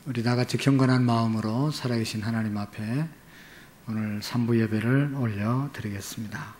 우리 다같이 경건한 마음으로 살아계신 하나님 앞에 오늘 3부 예배를 올려드리겠습니다.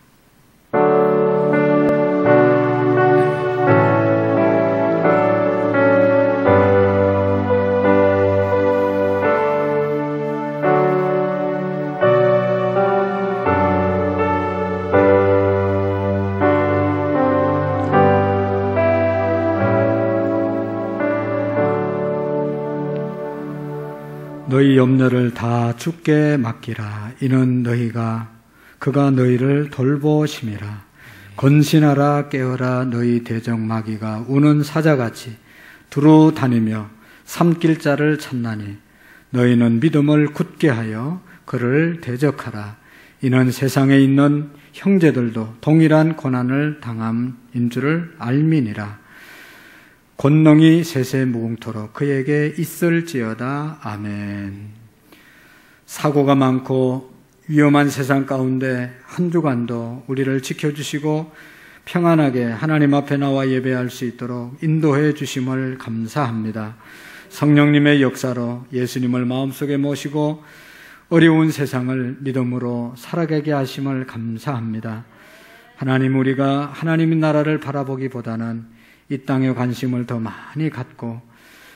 너희 염려를 다 주께 맡기라. 이는 그가 너희를 돌보심이라. 건신하라 깨어라. 너희 대적 마귀가 우는 사자같이 두루 다니며 삼킬 자를 찾나니 너희는 믿음을 굳게 하여 그를 대적하라. 이는 세상에 있는 형제들도 동일한 고난을 당함인 줄을 알미니라. 권능이 세세무궁토록 그에게 있을지어다. 아멘. 사고가 많고 위험한 세상 가운데 한 주간도 우리를 지켜주시고 평안하게 하나님 앞에 나와 예배할 수 있도록 인도해 주심을 감사합니다. 성령님의 역사로 예수님을 마음속에 모시고 어려운 세상을 믿음으로 살아가게 하심을 감사합니다. 하나님, 우리가 하나님의 나라를 바라보기보다는 이 땅에 관심을 더 많이 갖고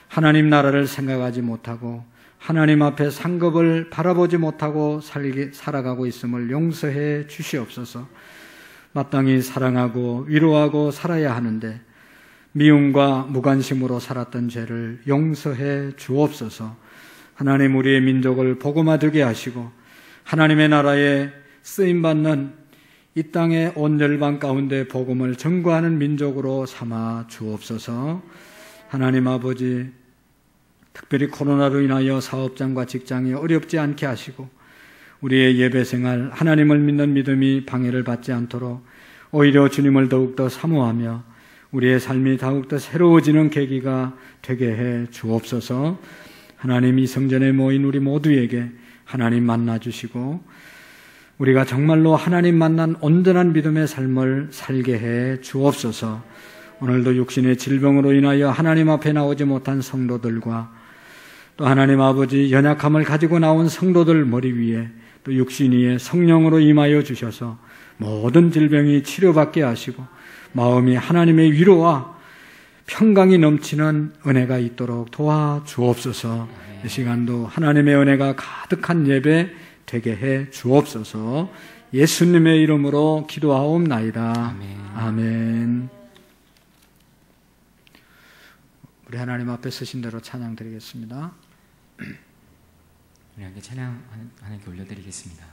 하나님 나라를 생각하지 못하고 하나님 앞에 상급을 바라보지 못하고 살아가고 있음을 용서해 주시옵소서. 마땅히 사랑하고 위로하고 살아야 하는데 미움과 무관심으로 살았던 죄를 용서해 주옵소서. 하나님, 우리의 민족을 복음화 되게 하시고 하나님의 나라에 쓰임받는 이 땅의 온 열방 가운데 복음을 전거하는 민족으로 삼아 주옵소서. 하나님 아버지, 특별히 코로나로 인하여 사업장과 직장이 어렵지 않게 하시고 우리의 예배생활, 하나님을 믿는 믿음이 방해를 받지 않도록 오히려 주님을 더욱더 사모하며 우리의 삶이 더욱더 새로워지는 계기가 되게 해 주옵소서. 하나님, 이 성전에 모인 우리 모두에게 하나님 만나주시고 우리가 정말로 하나님 만난 온전한 믿음의 삶을 살게 해 주옵소서. 오늘도 육신의 질병으로 인하여 하나님 앞에 나오지 못한 성도들과 또 하나님 아버지 연약함을 가지고 나온 성도들 머리 위에 또 육신 위에 성령으로 임하여 주셔서 모든 질병이 치료받게 하시고 마음이 하나님의 위로와 평강이 넘치는 은혜가 있도록 도와주옵소서. 이 시간도 하나님의 은혜가 가득한 예배 되게 해 주옵소서. 예수님의 이름으로 기도하옵나이다. 아멘. 아멘. 우리 하나님 앞에 서신 대로 찬양 드리겠습니다. 우리 함께 찬양 하나님께 올려드리겠습니다.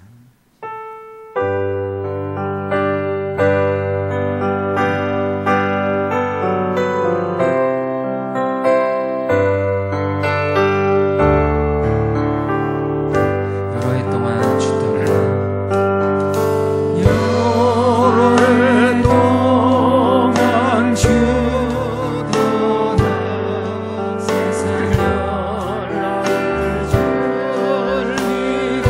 세상 열날 즐기고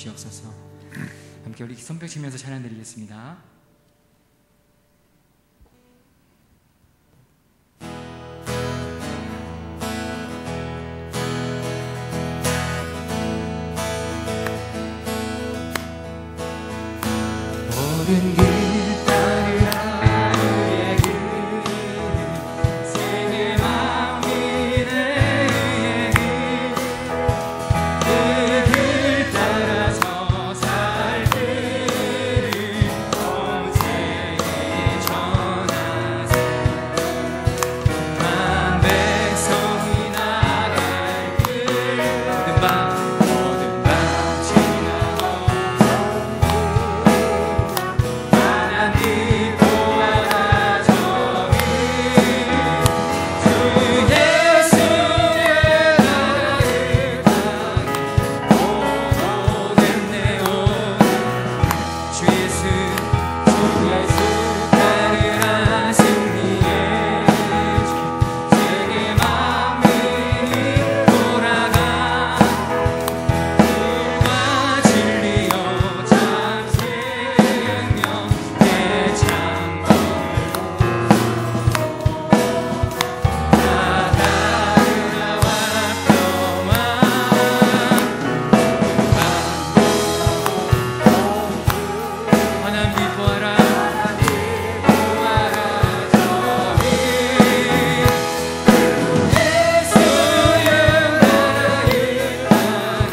주시옵소서. 함께 우리 손뼉 치면서 찬양 드리겠습니다. 모든 길 따르라 우리의 길 생의 만민의 길 그 길 따라서 살 길을 전세에 전하세 만 백성이 나갈 길 모든 밤 지나고 하나님 보아라 저기 주 예수의 나라를 향해 오고됐네요. 주 예수 따르라 승리의 길 세계 만민이 돌아가 불과 진리여 참 생명 대창 다 따르라 왔더만 하나님 보아라 저기 예수의 나라를 향해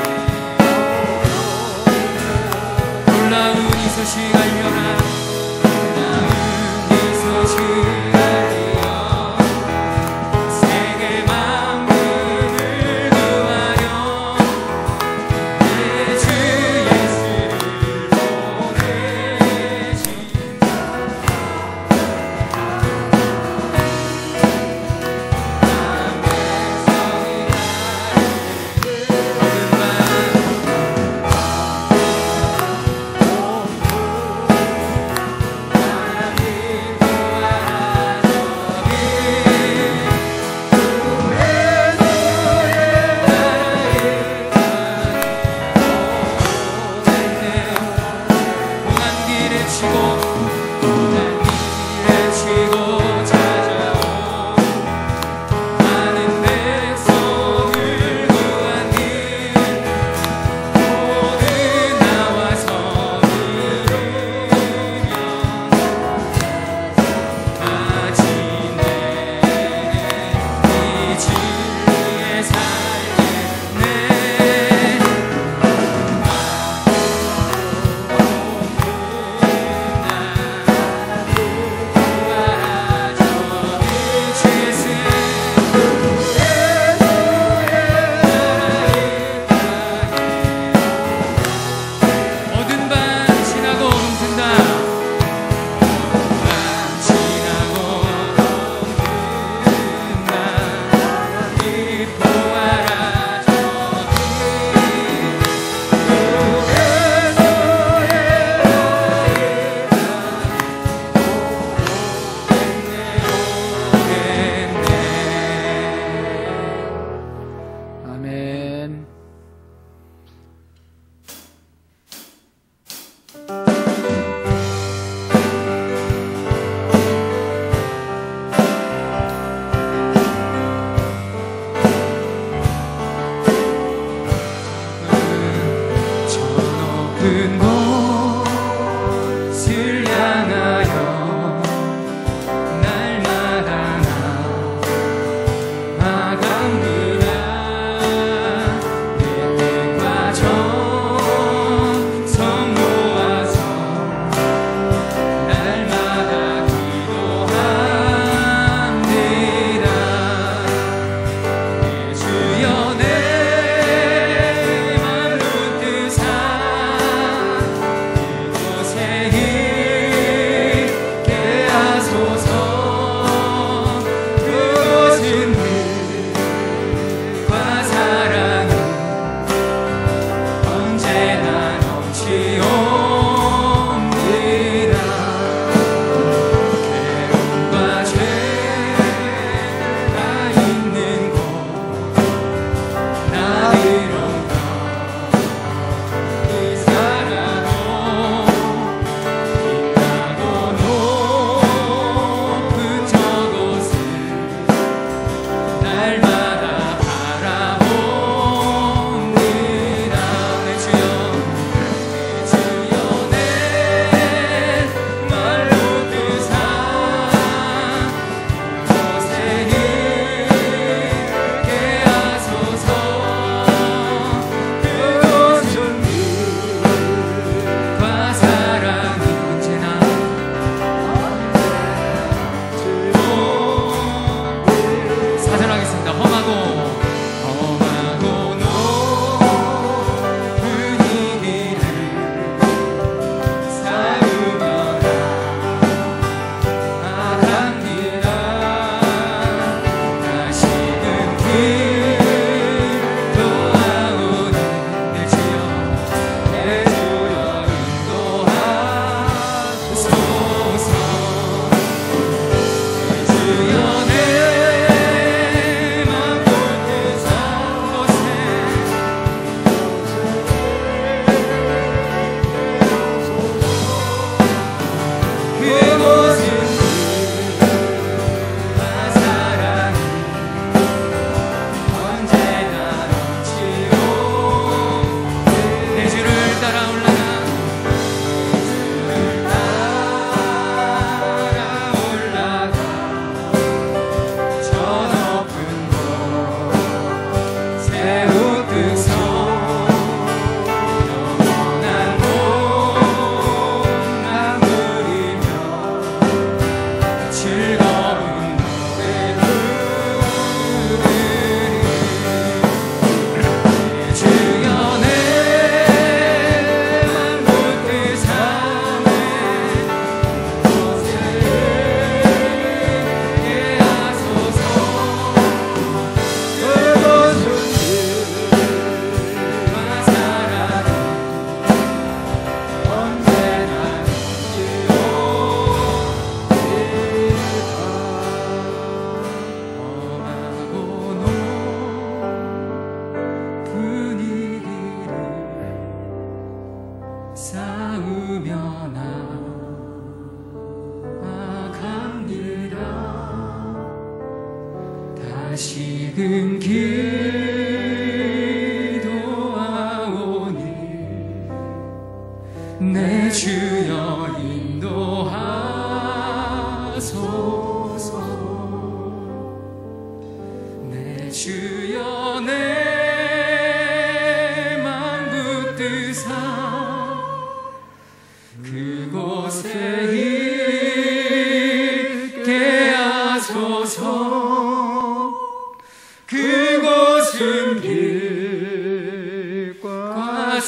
놀라운 이 소식 알려라 놀라운 이 소식 알리어 세계 만민을 구하려 내 주 예수를 보내신다. 모든 밤 지나고 옮든다. 밤 지나고 옮든다. 이 보아라 저기 아멘. 저 높은 곳을 향하여 날마다 나아갑니다. 내 뜻과 정성 모아서 날마다 기도합니다. 내 주여 내 맘 붙드사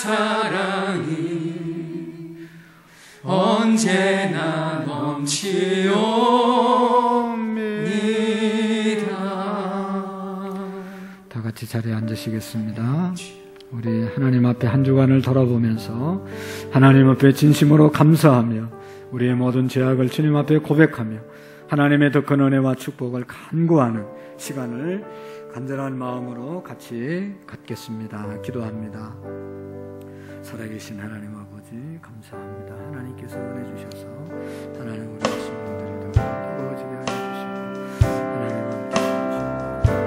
사랑이 언제나 넘치옵니다. 다 같이 자리에 앉으시겠습니다. 우리 하나님 앞에 한 주간을 돌아보면서 하나님 앞에 진심으로 감사하며 우리의 모든 죄악을 주님 앞에 고백하며 하나님의 더 큰 은혜와 축복을 간구하는 시간을 간절한 마음으로 같이 갖겠습니다. 기도합니다. 살아계신 하나님 아버지 감사합니다. 하나님께서 은혜 주셔서 하나님 우리 말씀들을 더 뜨거워지게 하여 주시고 하나님 함께 해주시고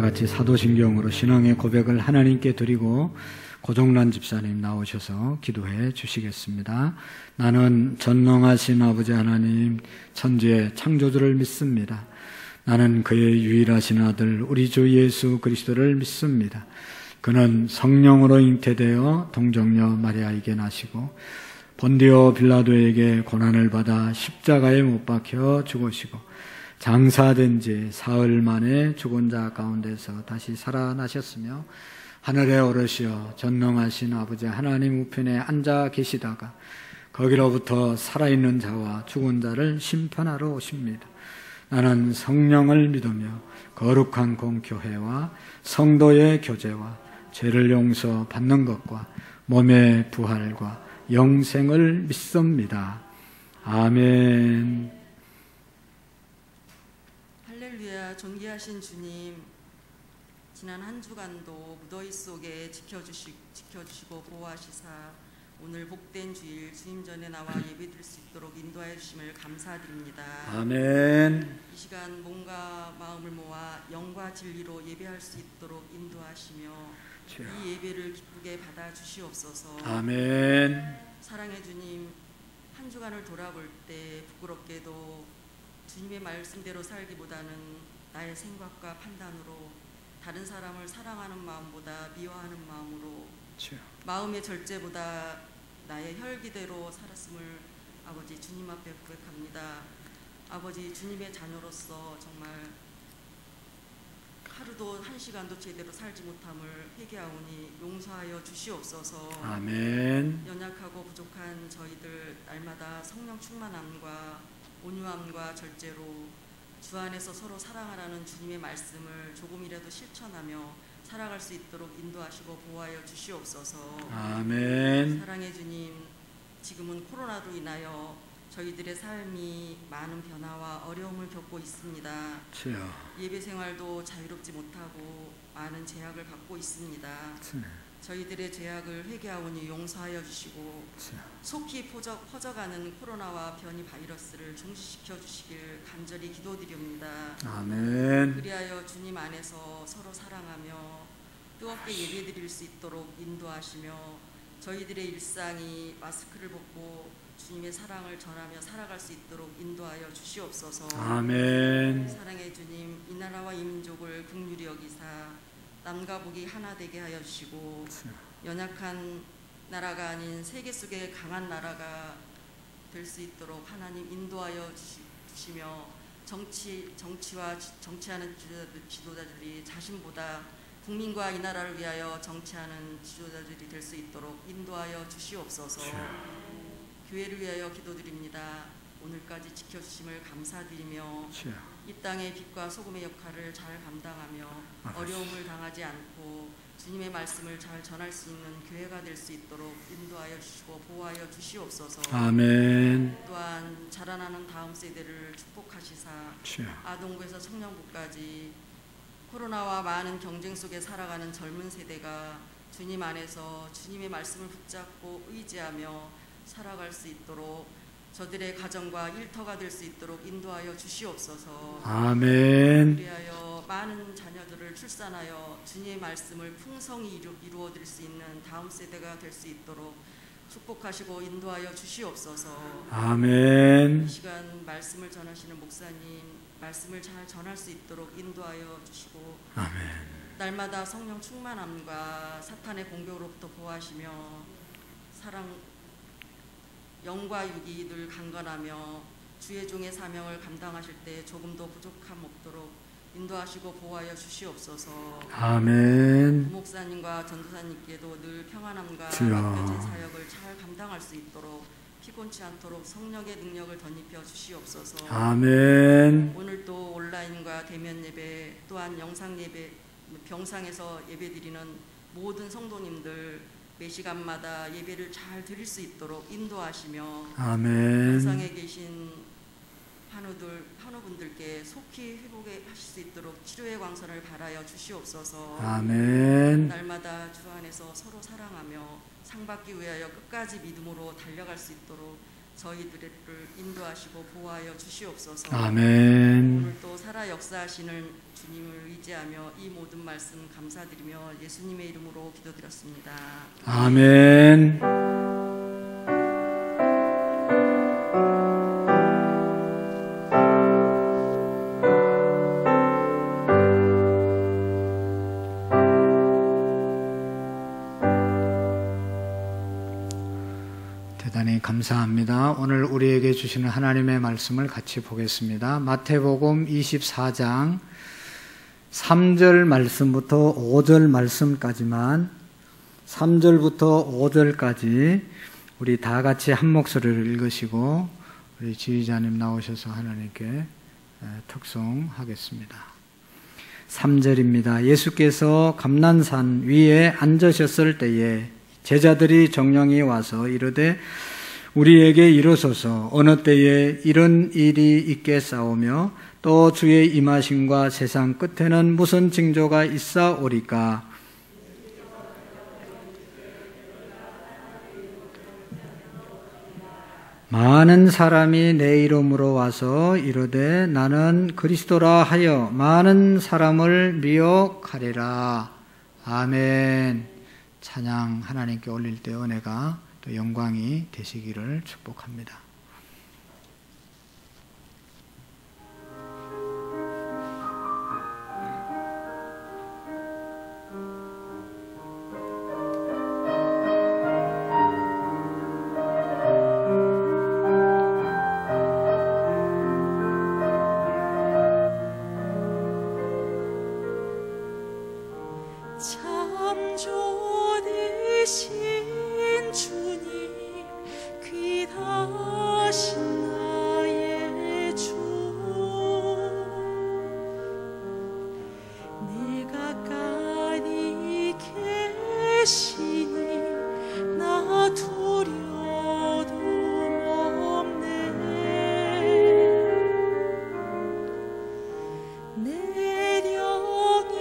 같이 사도신경으로 신앙의 고백을 하나님께 드리고 고종란 집사님 나오셔서 기도해 주시겠습니다. 나는 전능하신 아버지 하나님 천지의 창조주를 믿습니다. 나는 그의 유일하신 아들 우리 주 예수 그리스도를 믿습니다. 그는 성령으로 잉태되어 동정녀 마리아에게 나시고 본디오 빌라도에게 고난을 받아 십자가에 못 박혀 죽으시고 장사된 지 사흘 만에 죽은 자 가운데서 다시 살아나셨으며 하늘에 오르시어 전능하신 아버지 하나님 우편에 앉아 계시다가 거기로부터 살아있는 자와 죽은 자를 심판하러 오십니다. 나는 성령을 믿으며 거룩한 공교회와 성도의 교제와 죄를 용서받는 것과 몸의 부활과 영생을 믿습니다. 아멘. 할렐루야. 존귀하신 주님, 지난 한 주간도 무더위 속에 지켜주시고 보호하시사 오늘 복된 주일 주님 전에 나와 예배드릴 수 있도록 인도하여 주심을 감사드립니다. 아멘. 이 시간 몸과 마음을 모아 영과 진리로 예배할 수 있도록 인도하시며 이 예배를 기쁘게 받아 주시옵소서. 아멘. 사랑의 주님, 한 주간을 돌아볼 때 부끄럽게도 주님의 말씀대로 살기보다는 나의 생각과 판단으로 다른 사람을 사랑하는 마음보다 미워하는 마음으로 마음의 절제보다 나의 혈기대로 살았음을 아버지 주님 앞에 고백합니다. 아버지, 주님의 자녀로서 정말 하루도 한 시간도 제대로 살지 못함을 회개하오니 용서하여 주시옵소서. 아멘. 연약하고 부족한 저희들 날마다 성령 충만함과 온유함과 절제로 주 안에서 서로 사랑하라는 주님의 말씀을 조금이라도 실천하며 살아갈 수 있도록 인도하시고 보호하여 주시옵소서. 아멘. 사랑의 주님, 지금은 코로나로 인하여 저희들의 삶이 많은 변화와 어려움을 겪고 있습니다. 예배 생활도 자유롭지 못하고 많은 제약을 받고 있습니다. 저희들의 죄악을 회개하오니 용서하여 주시고 속히 퍼져가는 코로나와 변이 바이러스를 종식시켜 주시길 간절히 기도드립니다. 아멘. 그리하여 주님 안에서 서로 사랑하며 뜨겁게 예배드릴 수 있도록 인도하시며 저희들의 일상이 마스크를 벗고 주님의 사랑을 전하며 살아갈 수 있도록 인도하여 주시옵소서. 아멘. 사랑의 주님, 이 나라와 이 민족을 긍휼히 여기사 남과 북이 하나 되게 하여 주시고 연약한 나라가 아닌 세계 속의 강한 나라가 될 수 있도록 하나님 인도하여 주시며 정치와 정치하는 지도자들이 자신보다 국민과 이 나라를 위하여 정치하는 지도자들이 될 수 있도록 인도하여 주시옵소서. 교회를 위하여 기도드립니다. 오늘까지 지켜주심을 감사드리며 이 땅의 빛과 소금의 역할을 잘 감당하며 어려움을 당하지 않고 주님의 말씀을 잘 전할 수 있는 교회가 될 수 있도록 인도하여 주시고 보호하여 주시옵소서. 아멘. 또한 자라나는 다음 세대를 축복하시사 아동부에서 청년부까지 코로나와 많은 경쟁 속에 살아가는 젊은 세대가 주님 안에서 주님의 말씀을 붙잡고 의지하며 살아갈 수 있도록 저들의 가정과 일터가 될 수 있도록 인도하여 주시옵소서. 아멘. 그리하여 많은 자녀들을 출산하여 주님의 말씀을 풍성히 이루어드릴 수 있는 다음 세대가 될 수 있도록 축복하시고 인도하여 주시옵소서. 아멘. 이 시간 말씀을 전하시는 목사님 말씀을 잘 전할 수 있도록 인도하여 주시고 아멘. 날마다 성령 충만함과 사탄의 공격으로부터 보호하시며 사랑 영과 육이 늘 강건하며 주의 종의 사명을 감당하실 때 조금도 부족함 없도록 인도하시고 보호하여 주시옵소서. 아멘. 목사님과 전도사님께도 늘 평안함과 주여. 맡겨진 사역을 잘 감당할 수 있도록 피곤치 않도록 성령의 능력을 덧입혀 주시옵소서. 아멘. 오늘 또 온라인과 대면 예배 또한 영상 예배 병상에서 예배드리는 모든 성도님들 매 시간마다 예배를 잘 드릴 수 있도록 인도하시며 아멘. 병상에 계신 환우분들께 속히 회복하실 수 있도록 치료의 광선을 발하여 주시옵소서. 아멘. 날마다 주 안에서 서로 사랑하며 상받기 위하여 끝까지 믿음으로 달려갈 수 있도록 저희들을 인도하시고 보호하여 주시옵소서. 아멘. 오늘 또 살아 역사하시는 주님을 의지하며 이 모든 말씀 감사드리며 예수님의 이름으로 기도드렸습니다. 아멘. 대단히 감사합니다. 오늘 우리에게 주시는 하나님의 말씀을 같이 보겠습니다. 마태복음 24장 3절 말씀부터 5절 말씀까지만 3절부터 5절까지 우리 다 같이 한 목소리를 읽으시고 우리 지휘자님 나오셔서 하나님께 특송하겠습니다. 3절입니다. 예수께서 감난산 위에 앉으셨을 때에 제자들이 정령이 와서 이르되 우리에게 이르소서 어느 때에 이런 일이 있겠사오며 또 주의 임하심과 세상 끝에는 무슨 징조가 있사오리까? 많은 사람이 내 이름으로 와서 이르되 나는 그리스도라 하여 많은 사람을 미혹하리라. 아멘. 찬양 하나님께 올릴 때 은혜가 또 영광이 되시기를 축복합니다. 참조되신 주님 귀하신 나의 주 내 가까이 계시니 나 두려움 없네 내령이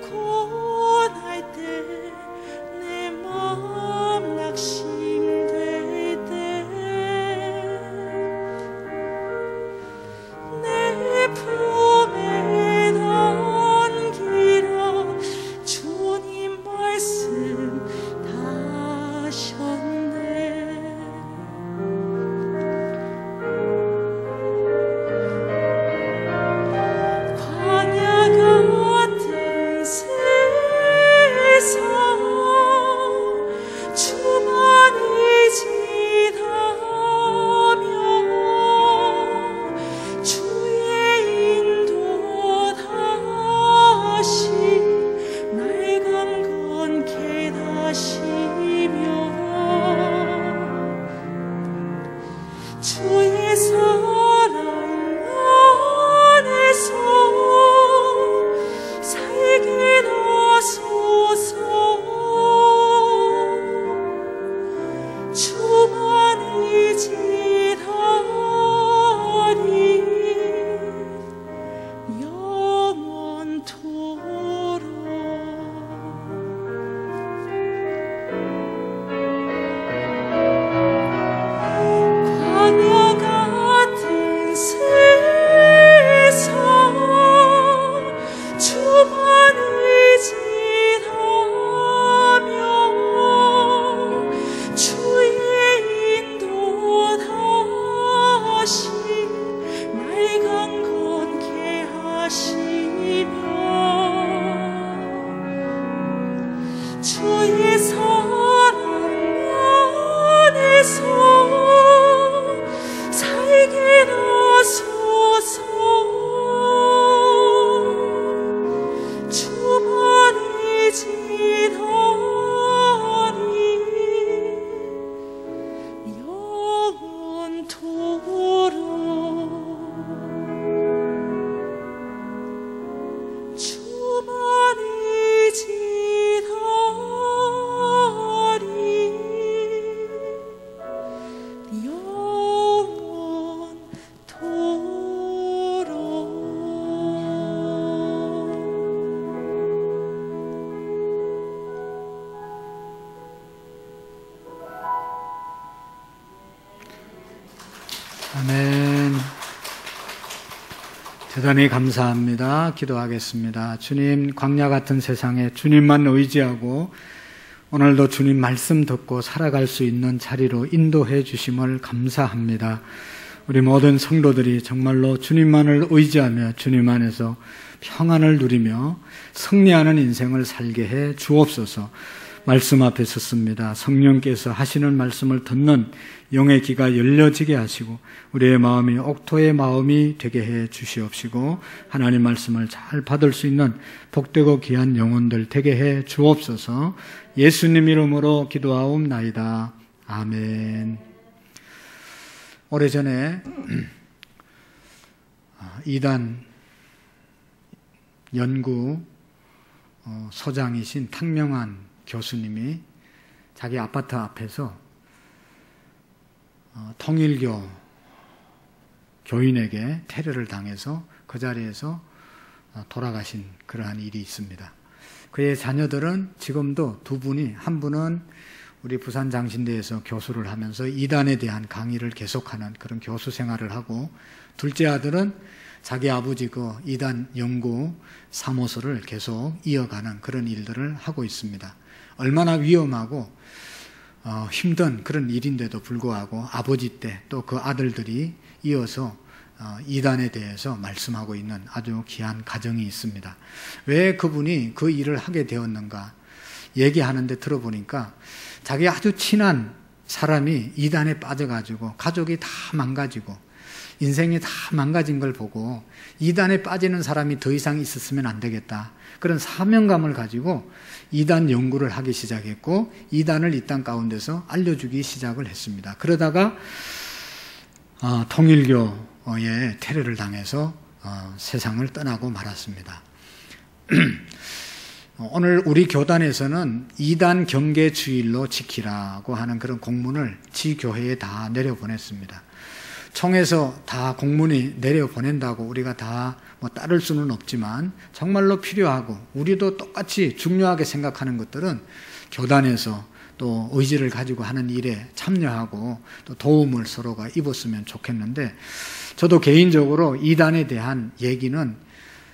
고날 때 내 마음 낙심될 때 내 품에 안기라 주님 말씀 다 하셨네 광야 하시며 주의 사랑 안에서 살게 하소서. 주만이 지나리 영원토록 주만이 지나리 아멘. 대단히 감사합니다. 기도하겠습니다. 주님, 광야 같은 세상에 주님만 의지하고 오늘도 주님 말씀 듣고 살아갈 수 있는 자리로 인도해 주심을 감사합니다. 우리 모든 성도들이 정말로 주님만을 의지하며 주님 안에서 평안을 누리며 승리하는 인생을 살게 해 주옵소서. 말씀 앞에 섰습니다. 성령께서 하시는 말씀을 듣는 영의 귀가 열려지게 하시고 우리의 마음이 옥토의 마음이 되게 해 주시옵시고 하나님 말씀을 잘 받을 수 있는 복되고 귀한 영혼들 되게 해 주옵소서. 예수님 이름으로 기도하옵나이다. 아멘. 오래전에 이단 연구 소장이신 탁명환 교수님이 자기 아파트 앞에서 통일교 교인에게 테러를 당해서 그 자리에서 돌아가신 그러한 일이 있습니다. 그의 자녀들은 지금도 두 분이, 한 분은 우리 부산 장신대에서 교수를 하면서 이단에 대한 강의를 계속하는 그런 교수 생활을 하고, 둘째 아들은 자기 아버지 그 이단 연구 사무소를 계속 이어가는 그런 일들을 하고 있습니다. 얼마나 위험하고 힘든 그런 일인데도 불구하고 아버지 때 또 그 아들들이 이어서 이단에 대해서 말씀하고 있는 아주 귀한 가정이 있습니다. 왜 그분이 그 일을 하게 되었는가 얘기하는데 들어보니까 자기 아주 친한 사람이 이단에 빠져가지고 가족이 다 망가지고 인생이 다 망가진 걸 보고 이단에 빠지는 사람이 더 이상 있었으면 안 되겠다, 그런 사명감을 가지고 이단 연구를 하기 시작했고 이단을 이 땅 가운데서 알려주기 시작을 했습니다. 그러다가 통일교의 테러를 당해서 세상을 떠나고 말았습니다. 오늘 우리 교단에서는 이단 경계 주일로 지키라고 하는 그런 공문을 지교회에 다 내려보냈습니다. 총에서 다 공문이 내려보낸다고 우리가 다 따를 수는 없지만 정말로 필요하고 우리도 똑같이 중요하게 생각하는 것들은 교단에서 또 의지를 가지고 하는 일에 참여하고 또 도움을 서로가 입었으면 좋겠는데, 저도 개인적으로 이단에 대한 얘기는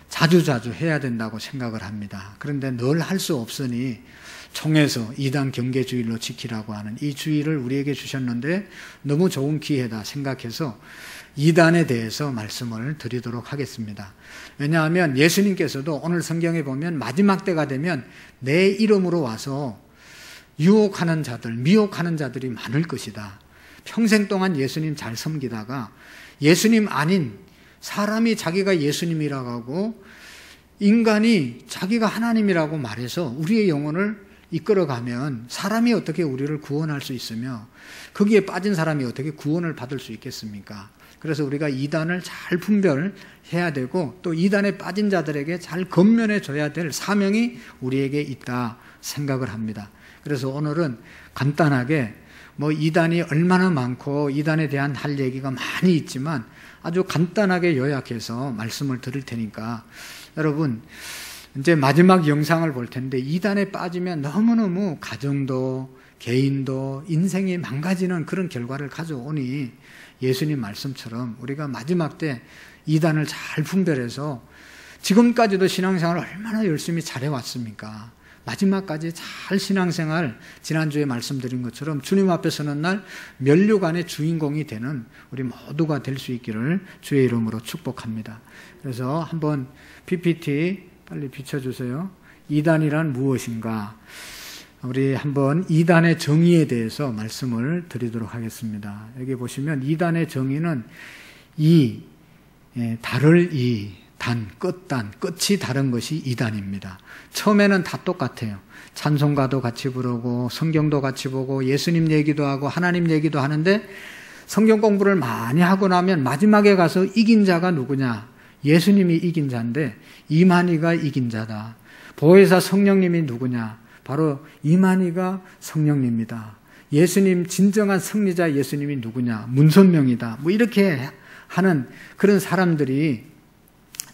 자주자주 해야 된다고 생각을 합니다. 그런데 늘 할 수 없으니 총에서 이단 경계주일로 지키라고 하는 이 주의를 우리에게 주셨는데 너무 좋은 기회다 생각해서 이단에 대해서 말씀을 드리도록 하겠습니다. 왜냐하면 예수님께서도 오늘 성경에 보면 마지막 때가 되면 내 이름으로 와서 유혹하는 자들, 미혹하는 자들이 많을 것이다. 평생 동안 예수님 잘 섬기다가 예수님 아닌 사람이 자기가 예수님이라고 하고 인간이 자기가 하나님이라고 말해서 우리의 영혼을 이끌어가면 사람이 어떻게 우리를 구원할 수 있으며 거기에 빠진 사람이 어떻게 구원을 받을 수 있겠습니까? 그래서 우리가 이단을 잘 분별해야 되고 또 이단에 빠진 자들에게 잘 건면해 줘야 될 사명이 우리에게 있다 생각을 합니다. 그래서 오늘은 간단하게 이단이 얼마나 많고 이단에 대한 할 얘기가 많이 있지만 아주 간단하게 요약해서 말씀을 드릴 테니까 여러분 이제 마지막 영상을 볼 텐데 이단에 빠지면 너무너무 가정도 개인도 인생이 망가지는 그런 결과를 가져오니 예수님 말씀처럼 우리가 마지막 때 이단을 잘 분별해서 지금까지도 신앙생활을 얼마나 열심히 잘해왔습니까? 마지막까지 잘 신앙생활, 지난주에 말씀드린 것처럼 주님 앞에 서는 날 면류관의 주인공이 되는 우리 모두가 될 수 있기를 주의 이름으로 축복합니다. 그래서 한번 PPT 빨리 비춰주세요. 이단이란 무엇인가? 우리 한번 이단의 정의에 대해서 말씀을 드리도록 하겠습니다. 여기 보시면 이단의 정의는 다를 단, 끝단, 끝이 다른 것이 이단입니다. 처음에는 다 똑같아요. 찬송가도 같이 부르고 성경도 같이 보고 예수님 얘기도 하고 하나님 얘기도 하는데 성경 공부를 많이 하고 나면 마지막에 가서 이긴 자가 누구냐? 예수님이 이긴 자인데 이만희가 이긴 자다. 보혜사 성령님이 누구냐? 바로 이만희가 성령님이다. 예수님 진정한 승리자 예수님이 누구냐? 문선명이다. 뭐 이렇게 하는 그런 사람들이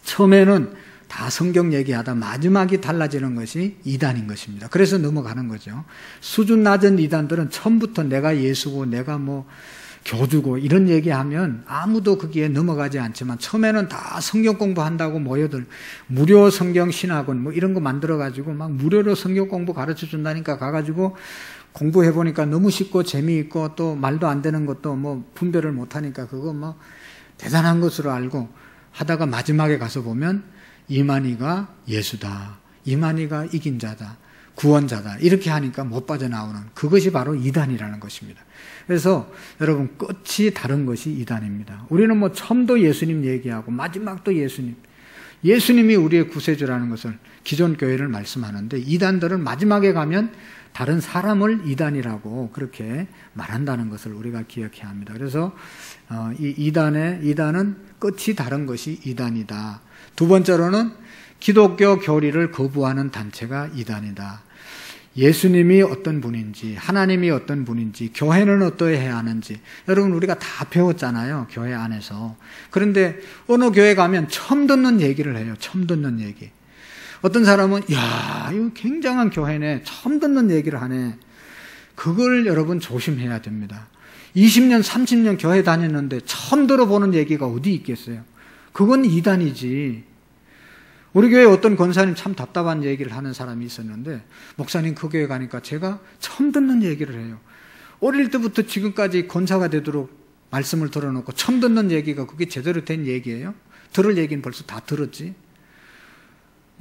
처음에는 다 성경 얘기하다 마지막이 달라지는 것이 이단인 것입니다. 그래서 넘어가는 거죠. 수준 낮은 이단들은 처음부터 내가 예수고 내가 뭐 교주고 이런 얘기하면 아무도 거기에 넘어가지 않지만 처음에는 다 성경 공부한다고 모여들 무료 성경 신학원 뭐 이런 거 만들어가지고 막 무료로 성경 공부 가르쳐 준다니까 가가지고 공부해보니까 너무 쉽고 재미있고 또 말도 안 되는 것도 뭐 분별을 못하니까 그거 뭐 대단한 것으로 알고 하다가 마지막에 가서 보면 이만희가 예수다. 이만희가 이긴 자다. 구원자다. 이렇게 하니까 못 빠져나오는 그것이 바로 이단이라는 것입니다. 그래서 여러분 끝이 다른 것이 이단입니다. 우리는 뭐 처음도 예수님 얘기하고 마지막도 예수님이 우리의 구세주라는 것을 기존 교회를 말씀하는데 이단들은 마지막에 가면 다른 사람을 이단이라고 그렇게 말한다는 것을 우리가 기억해야 합니다. 그래서 이단은 끝이 다른 것이 이단이다. 두 번째로는 기독교 교리를 거부하는 단체가 이단이다. 예수님이 어떤 분인지, 하나님이 어떤 분인지, 교회는 어떠해야 하는지 여러분 우리가 다 배웠잖아요. 교회 안에서. 그런데 어느 교회 가면 처음 듣는 얘기를 해요. 처음 듣는 얘기. 어떤 사람은 야 이거 굉장한 교회네. 처음 듣는 얘기를 하네. 그걸 여러분 조심해야 됩니다. 20년 30년 교회 다녔는데 처음 들어보는 얘기가 어디 있겠어요. 그건 이단이지. 우리 교회 어떤 권사님 참 답답한 얘기를 하는 사람이 있었는데 목사님 그 교회 가니까 제가 처음 듣는 얘기를 해요. 어릴 때부터 지금까지 권사가 되도록 말씀을 들어놓고 처음 듣는 얘기가 그게 제대로 된 얘기예요? 들을 얘기는 벌써 다 들었지.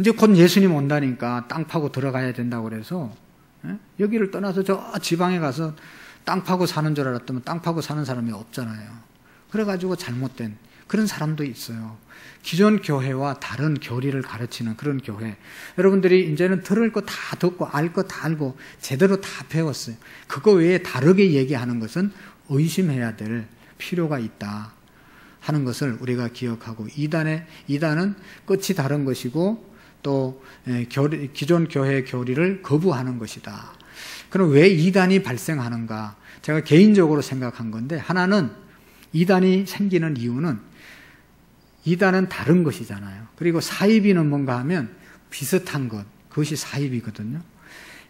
이제 곧 예수님 온다니까 땅 파고 들어가야 된다고 그래서 여기를 떠나서 저 지방에 가서 땅 파고 사는 줄 알았더니 땅 파고 사는 사람이 없잖아요. 그래가지고 잘못된 그런 사람도 있어요. 기존 교회와 다른 교리를 가르치는 그런 교회. 여러분들이 이제는 들을 거 다 듣고 알 거 다 알고 제대로 다 배웠어요. 그거 외에 다르게 얘기하는 것은 의심해야 될 필요가 있다 하는 것을 우리가 기억하고 이단은 끝이 다른 것이고 또 기존 교회의 교리를 거부하는 것이다. 그럼 왜 이단이 발생하는가? 제가 개인적으로 생각한 건데 하나는 이단이 생기는 이유는 이단은 다른 것이잖아요. 그리고 사이비는 뭔가 하면 비슷한 것, 그것이 사이비거든요.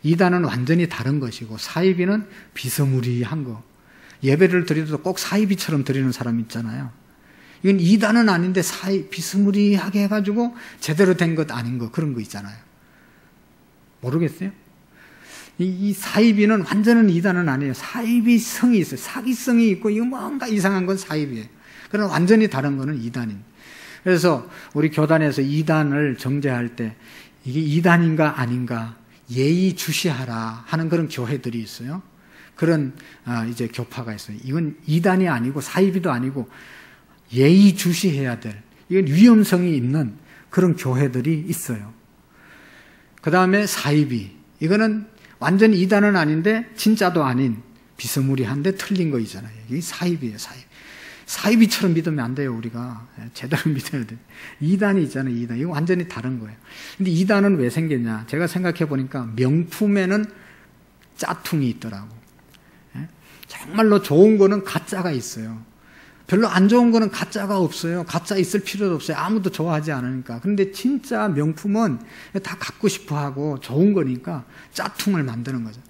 이단은 완전히 다른 것이고 사이비는 비스무리한 거. 예배를 드려도 꼭 사이비처럼 드리는 사람 있잖아요. 이건 이단은 아닌데 비스무리하게 해가지고 제대로 된 것 아닌 거 그런 거 있잖아요. 모르겠어요? 이 사이비는 완전한 이단은 아니에요. 사이비성이 있어요. 사기성이 있고 이거 뭔가 이상한 건 사이비예요. 그러나 완전히 다른 거는 이단인. 그래서 우리 교단에서 이단을 정죄할 때 이게 이단인가 아닌가 예의주시하라 하는 그런 교회들이 있어요. 그런 이제 교파가 있어요. 이건 이단이 아니고 사이비도 아니고 예의주시해야 될 이건 위험성이 있는 그런 교회들이 있어요. 그 다음에 사이비 이거는 완전히 이단은 아닌데 진짜도 아닌 비스무리한데 틀린 거 있잖아요. 이게 사이비예요. 사이비처럼 믿으면 안 돼요. 우리가 제대로 믿어야 돼요. 이단이 있잖아요. 이단 이거 완전히 다른 거예요. 근데 이단은 왜 생겼냐? 제가 생각해 보니까 명품에는 짜퉁이 있더라고. 정말로 좋은 거는 가짜가 있어요. 별로 안 좋은 거는 가짜가 없어요. 가짜 있을 필요도 없어요. 아무도 좋아하지 않으니까. 그런데 진짜 명품은 다 갖고 싶어 하고 좋은 거니까 짜퉁을 만드는 거죠.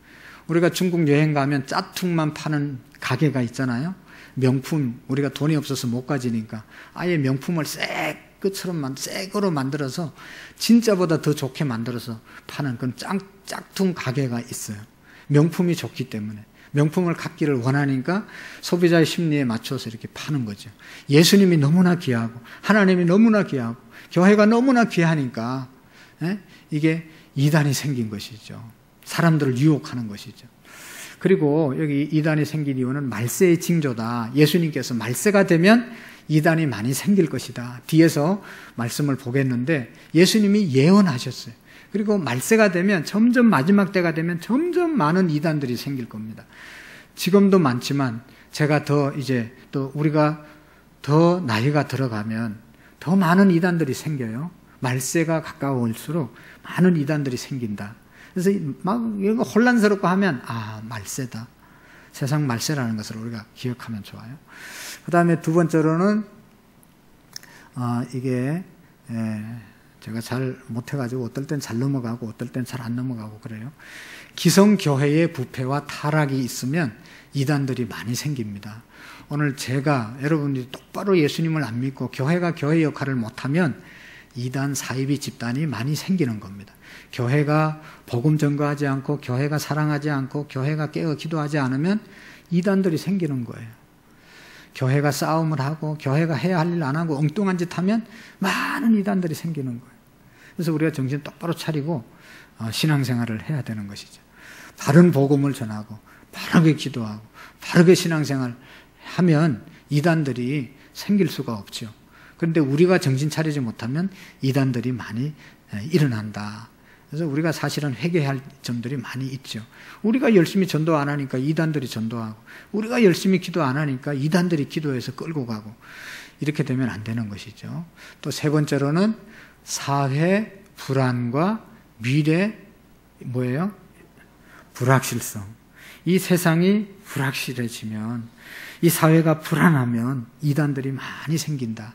우리가 중국 여행 가면 짜퉁만 파는 가게가 있잖아요. 명품, 우리가 돈이 없어서 못 가지니까 아예 명품을 색 것처럼 새 거로 만들어서 진짜보다 더 좋게 만들어서 파는 그런 짝퉁 가게가 있어요. 명품이 좋기 때문에. 명품을 갖기를 원하니까 소비자의 심리에 맞춰서 이렇게 파는 거죠. 예수님이 너무나 귀하고 하나님이 너무나 귀하고 교회가 너무나 귀하니까 이게 이단이 생긴 것이죠. 사람들을 유혹하는 것이죠. 그리고 여기 이단이 생긴 이유는 말세의 징조다. 예수님께서 말세가 되면 이단이 많이 생길 것이다. 뒤에서 말씀을 보겠는데 예수님이 예언하셨어요. 그리고 말세가 되면 점점 마지막 때가 되면 점점 많은 이단들이 생길 겁니다. 지금도 많지만 제가 더 이제 또 우리가 더 나이가 들어가면 더 많은 이단들이 생겨요. 말세가 가까울수록 많은 이단들이 생긴다. 그래서 막 이거 혼란스럽고 하면 말세다. 세상 말세라는 것을 우리가 기억하면 좋아요. 그 다음에 두 번째로는 이게 제가 잘 못해가지고 어떨 땐 잘 넘어가고 어떨 땐 잘 안 넘어가고 그래요. 기성교회의 부패와 타락이 있으면 이단들이 많이 생깁니다. 오늘 제가 여러분들이 똑바로 예수님을 안 믿고 교회가 교회 역할을 못하면 이단 사이비 집단이 많이 생기는 겁니다. 교회가 복음 전거하지 않고 교회가 사랑하지 않고 교회가 깨어 기도하지 않으면 이단들이 생기는 거예요. 교회가 싸움을 하고 교회가 해야 할 일 안 하고 엉뚱한 짓 하면 많은 이단들이 생기는 거예요. 그래서 우리가 정신 똑바로 차리고 신앙생활을 해야 되는 것이죠. 바른 복음을 전하고 바르게 기도하고 바르게 신앙생활 하면 이단들이 생길 수가 없죠. 그런데 우리가 정신 차리지 못하면 이단들이 많이 일어난다. 그래서 우리가 사실은 회개할 점들이 많이 있죠. 우리가 열심히 전도 안 하니까 이단들이 전도하고 우리가 열심히 기도 안 하니까 이단들이 기도해서 끌고 가고 이렇게 되면 안 되는 것이죠. 또 세 번째로는 사회 불안과 미래 뭐예요? 불확실성. 이 세상이 불확실해지면 이 사회가 불안하면 이단들이 많이 생긴다.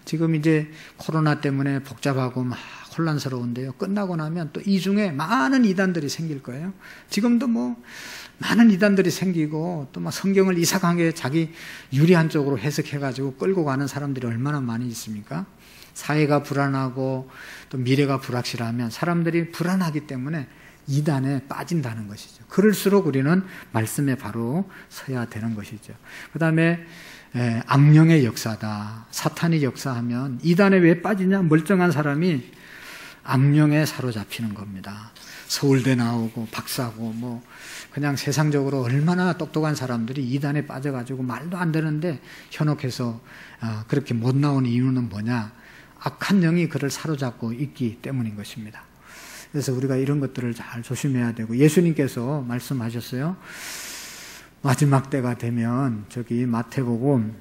지금 이제 코로나 때문에 복잡하고 막 혼란스러운데요. 끝나고 나면 또 이 중에 많은 이단들이 생길 거예요. 지금도 뭐 많은 이단들이 생기고 또 막 성경을 이상하게 자기 유리한 쪽으로 해석해가지고 끌고 가는 사람들이 얼마나 많이 있습니까? 사회가 불안하고 또 미래가 불확실하면 사람들이 불안하기 때문에 이단에 빠진다는 것이죠. 그럴수록 우리는 말씀에 바로 서야 되는 것이죠. 그 다음에 악령의 역사다. 사탄이 역사하면 이단에 왜 빠지냐? 멀쩡한 사람이 악령에 사로잡히는 겁니다. 서울대 나오고 박사고 뭐 그냥 세상적으로 얼마나 똑똑한 사람들이 이단에 빠져가지고 말도 안 되는데 현혹해서 그렇게 못 나온 이유는 뭐냐? 악한 영이 그를 사로잡고 있기 때문인 것입니다. 그래서 우리가 이런 것들을 잘 조심해야 되고 예수님께서 말씀하셨어요. 마지막 때가 되면 저기 마태복음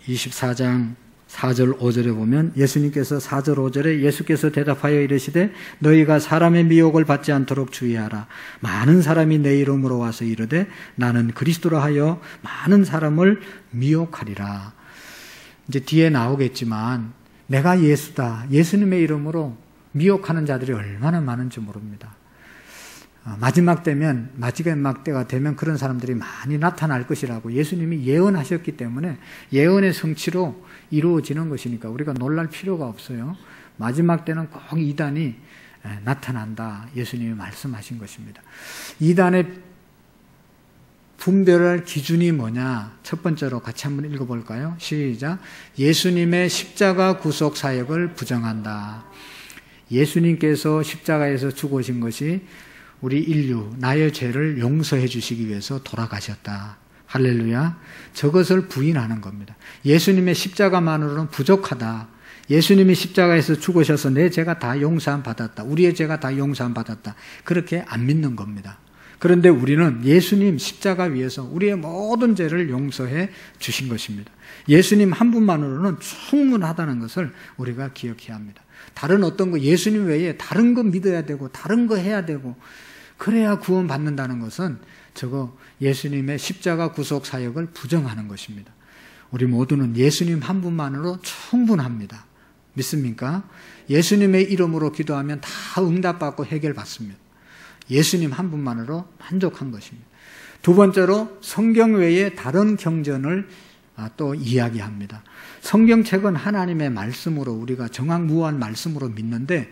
24장 4절 5절에 보면 예수님께서 4절 5절에 예수께서 대답하여 이르시되 너희가 사람의 미혹을 받지 않도록 주의하라. 많은 사람이 내 이름으로 와서 이르되 나는 그리스도라 하여 많은 사람을 미혹하리라. 이제 뒤에 나오겠지만 내가 예수다. 예수님의 이름으로 미혹하는 자들이 얼마나 많은지 모릅니다. 마지막 때가 되면 그런 사람들이 많이 나타날 것이라고 예수님이 예언하셨기 때문에 예언의 성취로 이루어지는 것이니까 우리가 놀랄 필요가 없어요. 마지막 때는 꼭 이단이 나타난다. 예수님이 말씀하신 것입니다. 이단의 분별할 기준이 뭐냐? 첫 번째로 같이 한번 읽어볼까요? 시작. 예수님의 십자가 구속 사역을 부정한다. 예수님께서 십자가에서 죽으신 것이 우리 인류, 나의 죄를 용서해 주시기 위해서 돌아가셨다. 할렐루야. 저것을 부인하는 겁니다. 예수님의 십자가만으로는 부족하다. 예수님이 십자가에서 죽으셔서 내 죄가 다 용서함 받았다. 우리의 죄가 다 용서함 받았다. 그렇게 안 믿는 겁니다. 그런데 우리는 예수님 십자가 위에서 우리의 모든 죄를 용서해 주신 것입니다. 예수님 한 분만으로는 충분하다는 것을 우리가 기억해야 합니다. 다른 어떤 거 예수님 외에 다른 거 믿어야 되고 다른 거 해야 되고 그래야 구원받는다는 것은 저거 예수님의 십자가 구속 사역을 부정하는 것입니다. 우리 모두는 예수님 한 분만으로 충분합니다. 믿습니까? 예수님의 이름으로 기도하면 다 응답받고 해결받습니다. 예수님 한 분만으로 만족한 것입니다. 두 번째로 성경 외에 다른 경전을 또 이야기합니다. 성경책은 하나님의 말씀으로 우리가 정확무한 말씀으로 믿는데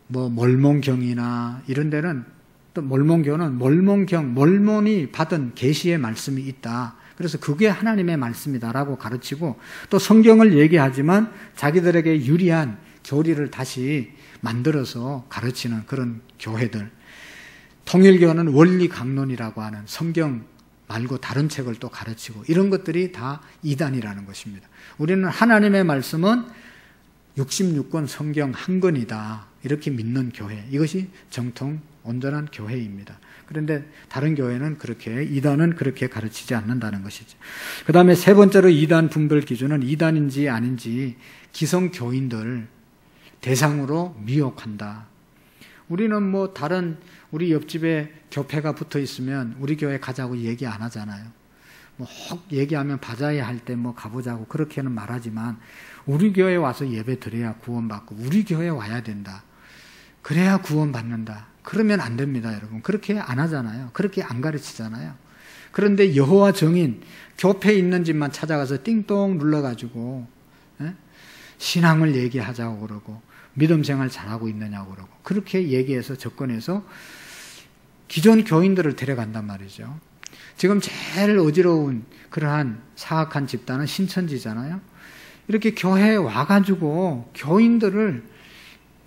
뭐 mormon경이나 이런 데는 또 mormon교는 mormon이 받은 계시의 말씀이 있다. 그래서 그게 하나님의 말씀이다라고 가르치고 또 성경을 얘기하지만 자기들에게 유리한 교리를 다시 만들어서 가르치는 그런 교회들. 통일교는 원리 강론이라고 하는 성경 말고 다른 책을 또 가르치고 이런 것들이 다 이단이라는 것입니다. 우리는 하나님의 말씀은 66권 성경 한 권이다. 이렇게 믿는 교회. 이것이 정통 온전한 교회입니다. 그런데 다른 교회는 그렇게 이단은 그렇게 가르치지 않는다는 것이죠. 그 다음에 세 번째로 이단 분별 기준은 이단인지 아닌지 기성교인들 대상으로 미혹한다. 우리는 뭐 다른 우리 옆집에 교회가 붙어 있으면 우리 교회 가자고 얘기 안 하잖아요. 뭐 혹 얘기하면 바자회 할 때 뭐 가보자고 그렇게는 말하지만 우리 교회 와서 예배 드려야 구원받고 우리 교회 와야 된다. 그래야 구원받는다. 그러면 안 됩니다, 여러분. 그렇게 안 하잖아요. 그렇게 안 가르치잖아요. 그런데 여호와 정인 교회에 있는 집만 찾아가서 띵동 눌러가지고 신앙을 얘기하자고 그러고 믿음 생활 잘하고 있느냐고 그러고 그렇게 얘기해서 접근해서 기존 교인들을 데려간단 말이죠. 지금 제일 어지러운 그러한 사악한 집단은 신천지잖아요. 이렇게 교회에 와가지고 교인들을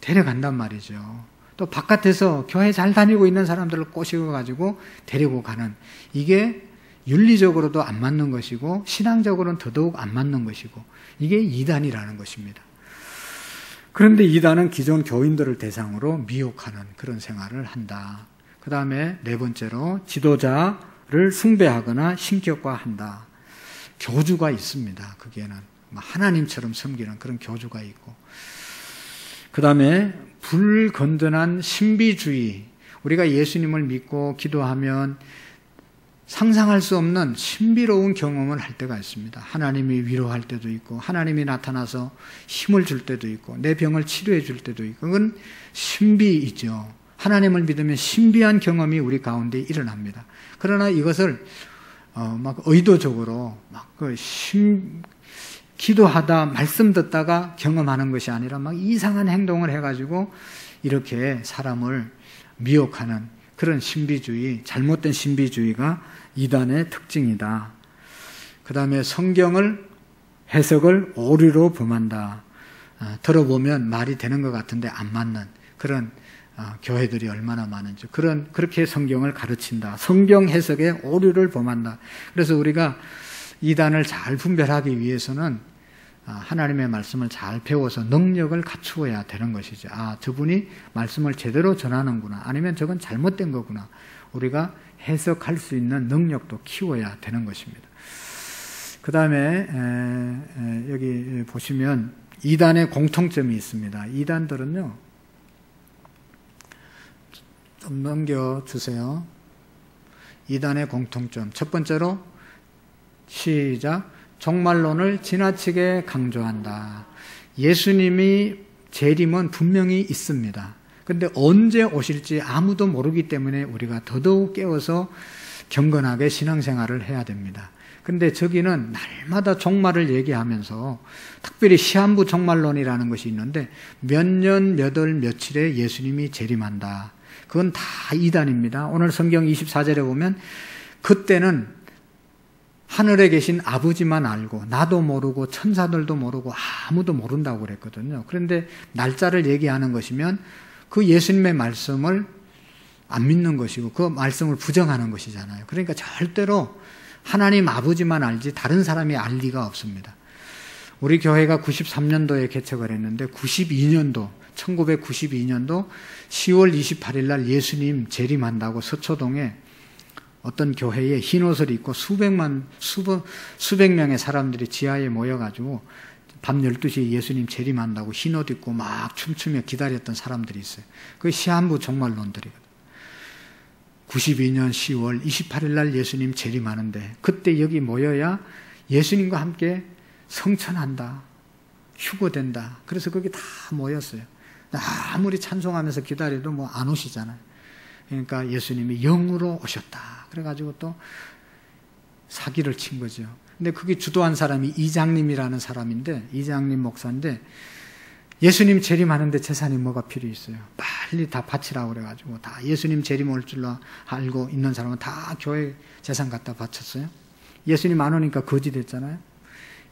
데려간단 말이죠. 또 바깥에서 교회 잘 다니고 있는 사람들을 꼬시고가지고 데리고 가는 이게 윤리적으로도 안 맞는 것이고 신앙적으로는 더더욱 안 맞는 것이고 이게 이단이라는 것입니다. 그런데 이단은 기존 교인들을 대상으로 미혹하는 그런 생활을 한다. 그 다음에 네 번째로 지도자를 숭배하거나 신격화한다. 교주가 있습니다. 거기에는 하나님처럼 섬기는 그런 교주가 있고 그 다음에 불건전한 신비주의. 우리가 예수님을 믿고 기도하면 상상할 수 없는 신비로운 경험을 할 때가 있습니다. 하나님이 위로할 때도 있고 하나님이 나타나서 힘을 줄 때도 있고 내 병을 치료해 줄 때도 있고 그건 신비이죠. 하나님을 믿으면 신비한 경험이 우리 가운데 일어납니다. 그러나 이것을 막 의도적으로 기도하다 말씀 듣다가 경험하는 것이 아니라 막 이상한 행동을 해가지고 이렇게 사람을 미혹하는 그런 신비주의, 잘못된 신비주의가 이단의 특징이다. 그 다음에 성경을 해석을 오류로 범한다. 들어보면 말이 되는 것 같은데 안 맞는 그런 교회들이 얼마나 많은지 그렇게 성경을 가르친다. 성경 해석에 오류를 범한다. 그래서 우리가 이단을 잘 분별하기 위해서는 하나님의 말씀을 잘 배워서 능력을 갖추어야 되는 것이죠. 저분이 말씀을 제대로 전하는구나. 아니면 저건 잘못된 거구나. 우리가 해석할 수 있는 능력도 키워야 되는 것입니다. 그 다음에 여기 보시면 이단의 공통점이 있습니다. 이단들은요. 좀 넘겨주세요. 이단의 공통점. 첫 번째로 시작. 종말론을 지나치게 강조한다. 예수님이 재림은 분명히 있습니다. 그런데 언제 오실지 아무도 모르기 때문에 우리가 더더욱 깨워서 경건하게 신앙생활을 해야 됩니다. 그런데 저기는 날마다 종말을 얘기하면서 특별히 시한부 종말론이라는 것이 있는데 몇 년, 몇 월, 며칠에 예수님이 재림한다. 그건 다 이단입니다. 오늘 성경 24절에 보면 그때는 하늘에 계신 아버지만 알고 나도 모르고 천사들도 모르고 아무도 모른다고 그랬거든요. 그런데 날짜를 얘기하는 것이면 그 예수님의 말씀을 안 믿는 것이고 그 말씀을 부정하는 것이잖아요. 그러니까 절대로 하나님 아버지만 알지 다른 사람이 알 리가 없습니다. 우리 교회가 93년도에 개척을 했는데 1992년도 10월 28일 날 예수님 재림한다고 서초동에 어떤 교회에 흰 옷을 입고 수백 명의 사람들이 지하에 모여가지고 밤 12시에 예수님 재림한다고 흰 옷 입고 막 춤추며 기다렸던 사람들이 있어요. 그게 시한부 종말론들이거든요. 92년 10월 28일 날 예수님 재림하는데 그때 여기 모여야 예수님과 함께 성천한다. 휴거된다. 그래서 거기 다 모였어요. 아무리 찬송하면서 기다려도 뭐 안 오시잖아요. 그러니까 예수님이 영으로 오셨다. 그래가지고 또 사기를 친 거죠. 근데 그게 주도한 사람이 이장님이라는 사람인데, 이장님 목사인데, 예수님 재림하는데 재산이 뭐가 필요 있어요? 빨리 다 바치라고 그래가지고, 다 예수님 재림 올 줄로 알고 있는 사람은 다 교회 재산 갖다 바쳤어요. 예수님 안 오니까 거지 됐잖아요.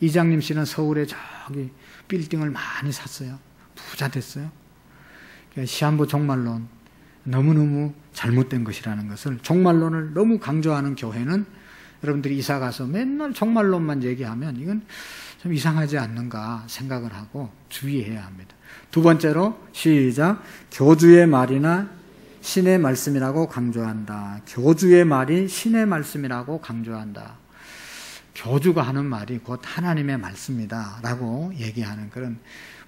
이장님 씨는 서울에 저기 빌딩을 많이 샀어요. 부자 됐어요. 그러니까 시한부 종말론, 너무너무 잘못된 것이라는 것을, 종말론을 너무 강조하는 교회는 여러분들이 이사 가서 맨날 종말론만 얘기하면 이건 좀 이상하지 않는가 생각을 하고 주의해야 합니다. 두 번째로, 시작. 교주의 말이나 신의 말씀이라고 강조한다. 교주의 말이 신의 말씀이라고 강조한다. 교주가 하는 말이 곧 하나님의 말씀이다 라고 얘기하는 그런,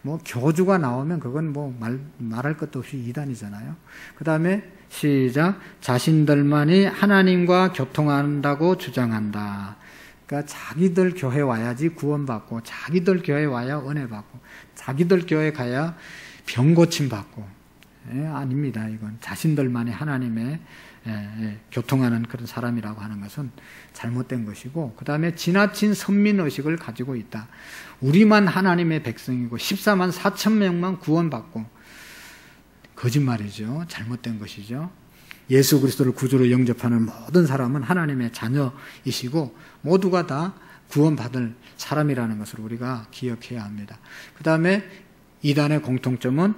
뭐 교주가 나오면 그건 뭐 말할 것도 없이 이단이잖아요. 그 다음에 시작. 자신들만이 하나님과 교통한다고 주장한다. 그러니까 자기들 교회 와야지 구원받고, 자기들 교회 와야 은혜 받고, 자기들 교회 가야 병 고침 받고. 아닙니다. 이건 자신들만이 하나님의 교통하는 그런 사람이라고 하는 것은 잘못된 것이고, 그 다음에 지나친 선민의식을 가지고 있다. 우리만 하나님의 백성이고 14만 4천 명만 구원받고, 거짓말이죠. 잘못된 것이죠. 예수 그리스도를 구주로 영접하는 모든 사람은 하나님의 자녀이시고 모두가 다 구원받을 사람이라는 것을 우리가 기억해야 합니다. 그 다음에 이단의 공통점은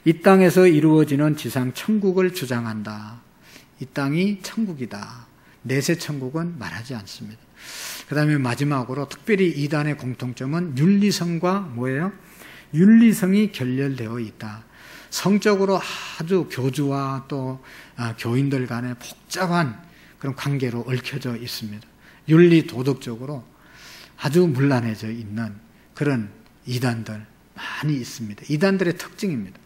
이 땅에서 이루어지는 지상 천국을 주장한다. 이 땅이 천국이다. 내세 천국은 말하지 않습니다. 그 다음에 마지막으로 특별히 이단의 공통점은 윤리성과 뭐예요? 윤리성이 결렬되어 있다. 성적으로 아주 교주와 또 교인들 간에 복잡한 그런 관계로 얽혀져 있습니다. 윤리 도덕적으로 아주 문란해져 있는 그런 이단들 많이 있습니다. 이단들의 특징입니다.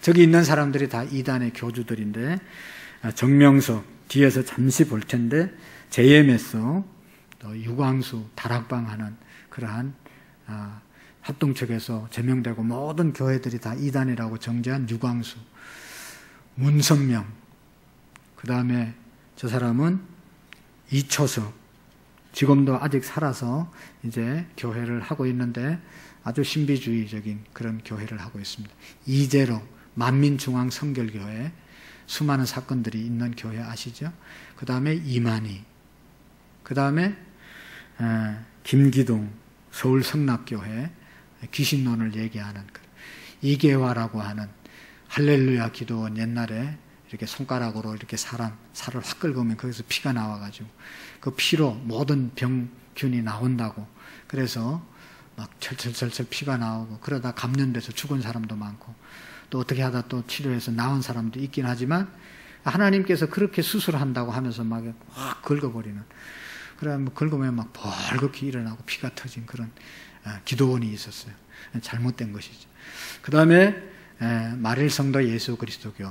저기 있는 사람들이 다 이단의 교주들인데, 정명석 뒤에서 잠시 볼 텐데, JMS, 또 유광수, 다락방 하는 그러한 합동측에서 제명되고 모든 교회들이 다 이단이라고 정죄한 유광수, 문선명, 그 다음에 저 사람은 이초석, 지금도 아직 살아서 이제 교회를 하고 있는데 아주 신비주의적인 그런 교회를 하고 있습니다. 이재로, 만민중앙성결교회, 수많은 사건들이 있는 교회 아시죠? 그 다음에 이만희, 그 다음에 김기동, 서울성락교회, 귀신론을 얘기하는 이계화라고 하는 할렐루야 기도원, 옛날에 이렇게 손가락으로 이렇게 살을 확 긁으면 거기서 피가 나와가지고 그 피로 모든 병균이 나온다고, 그래서 막 철철철철 피가 나오고 그러다 감염돼서 죽은 사람도 많고 또 어떻게 하다 또 치료해서 나은 사람도 있긴 하지만 하나님께서 그렇게 수술한다고 하면서 막 확 긁어버리는, 그러면 긁으면 막 벌겋게 일어나고 피가 터진 그런 기도원이 있었어요. 잘못된 것이죠. 그 다음에 마릴성도 예수 그리스도교,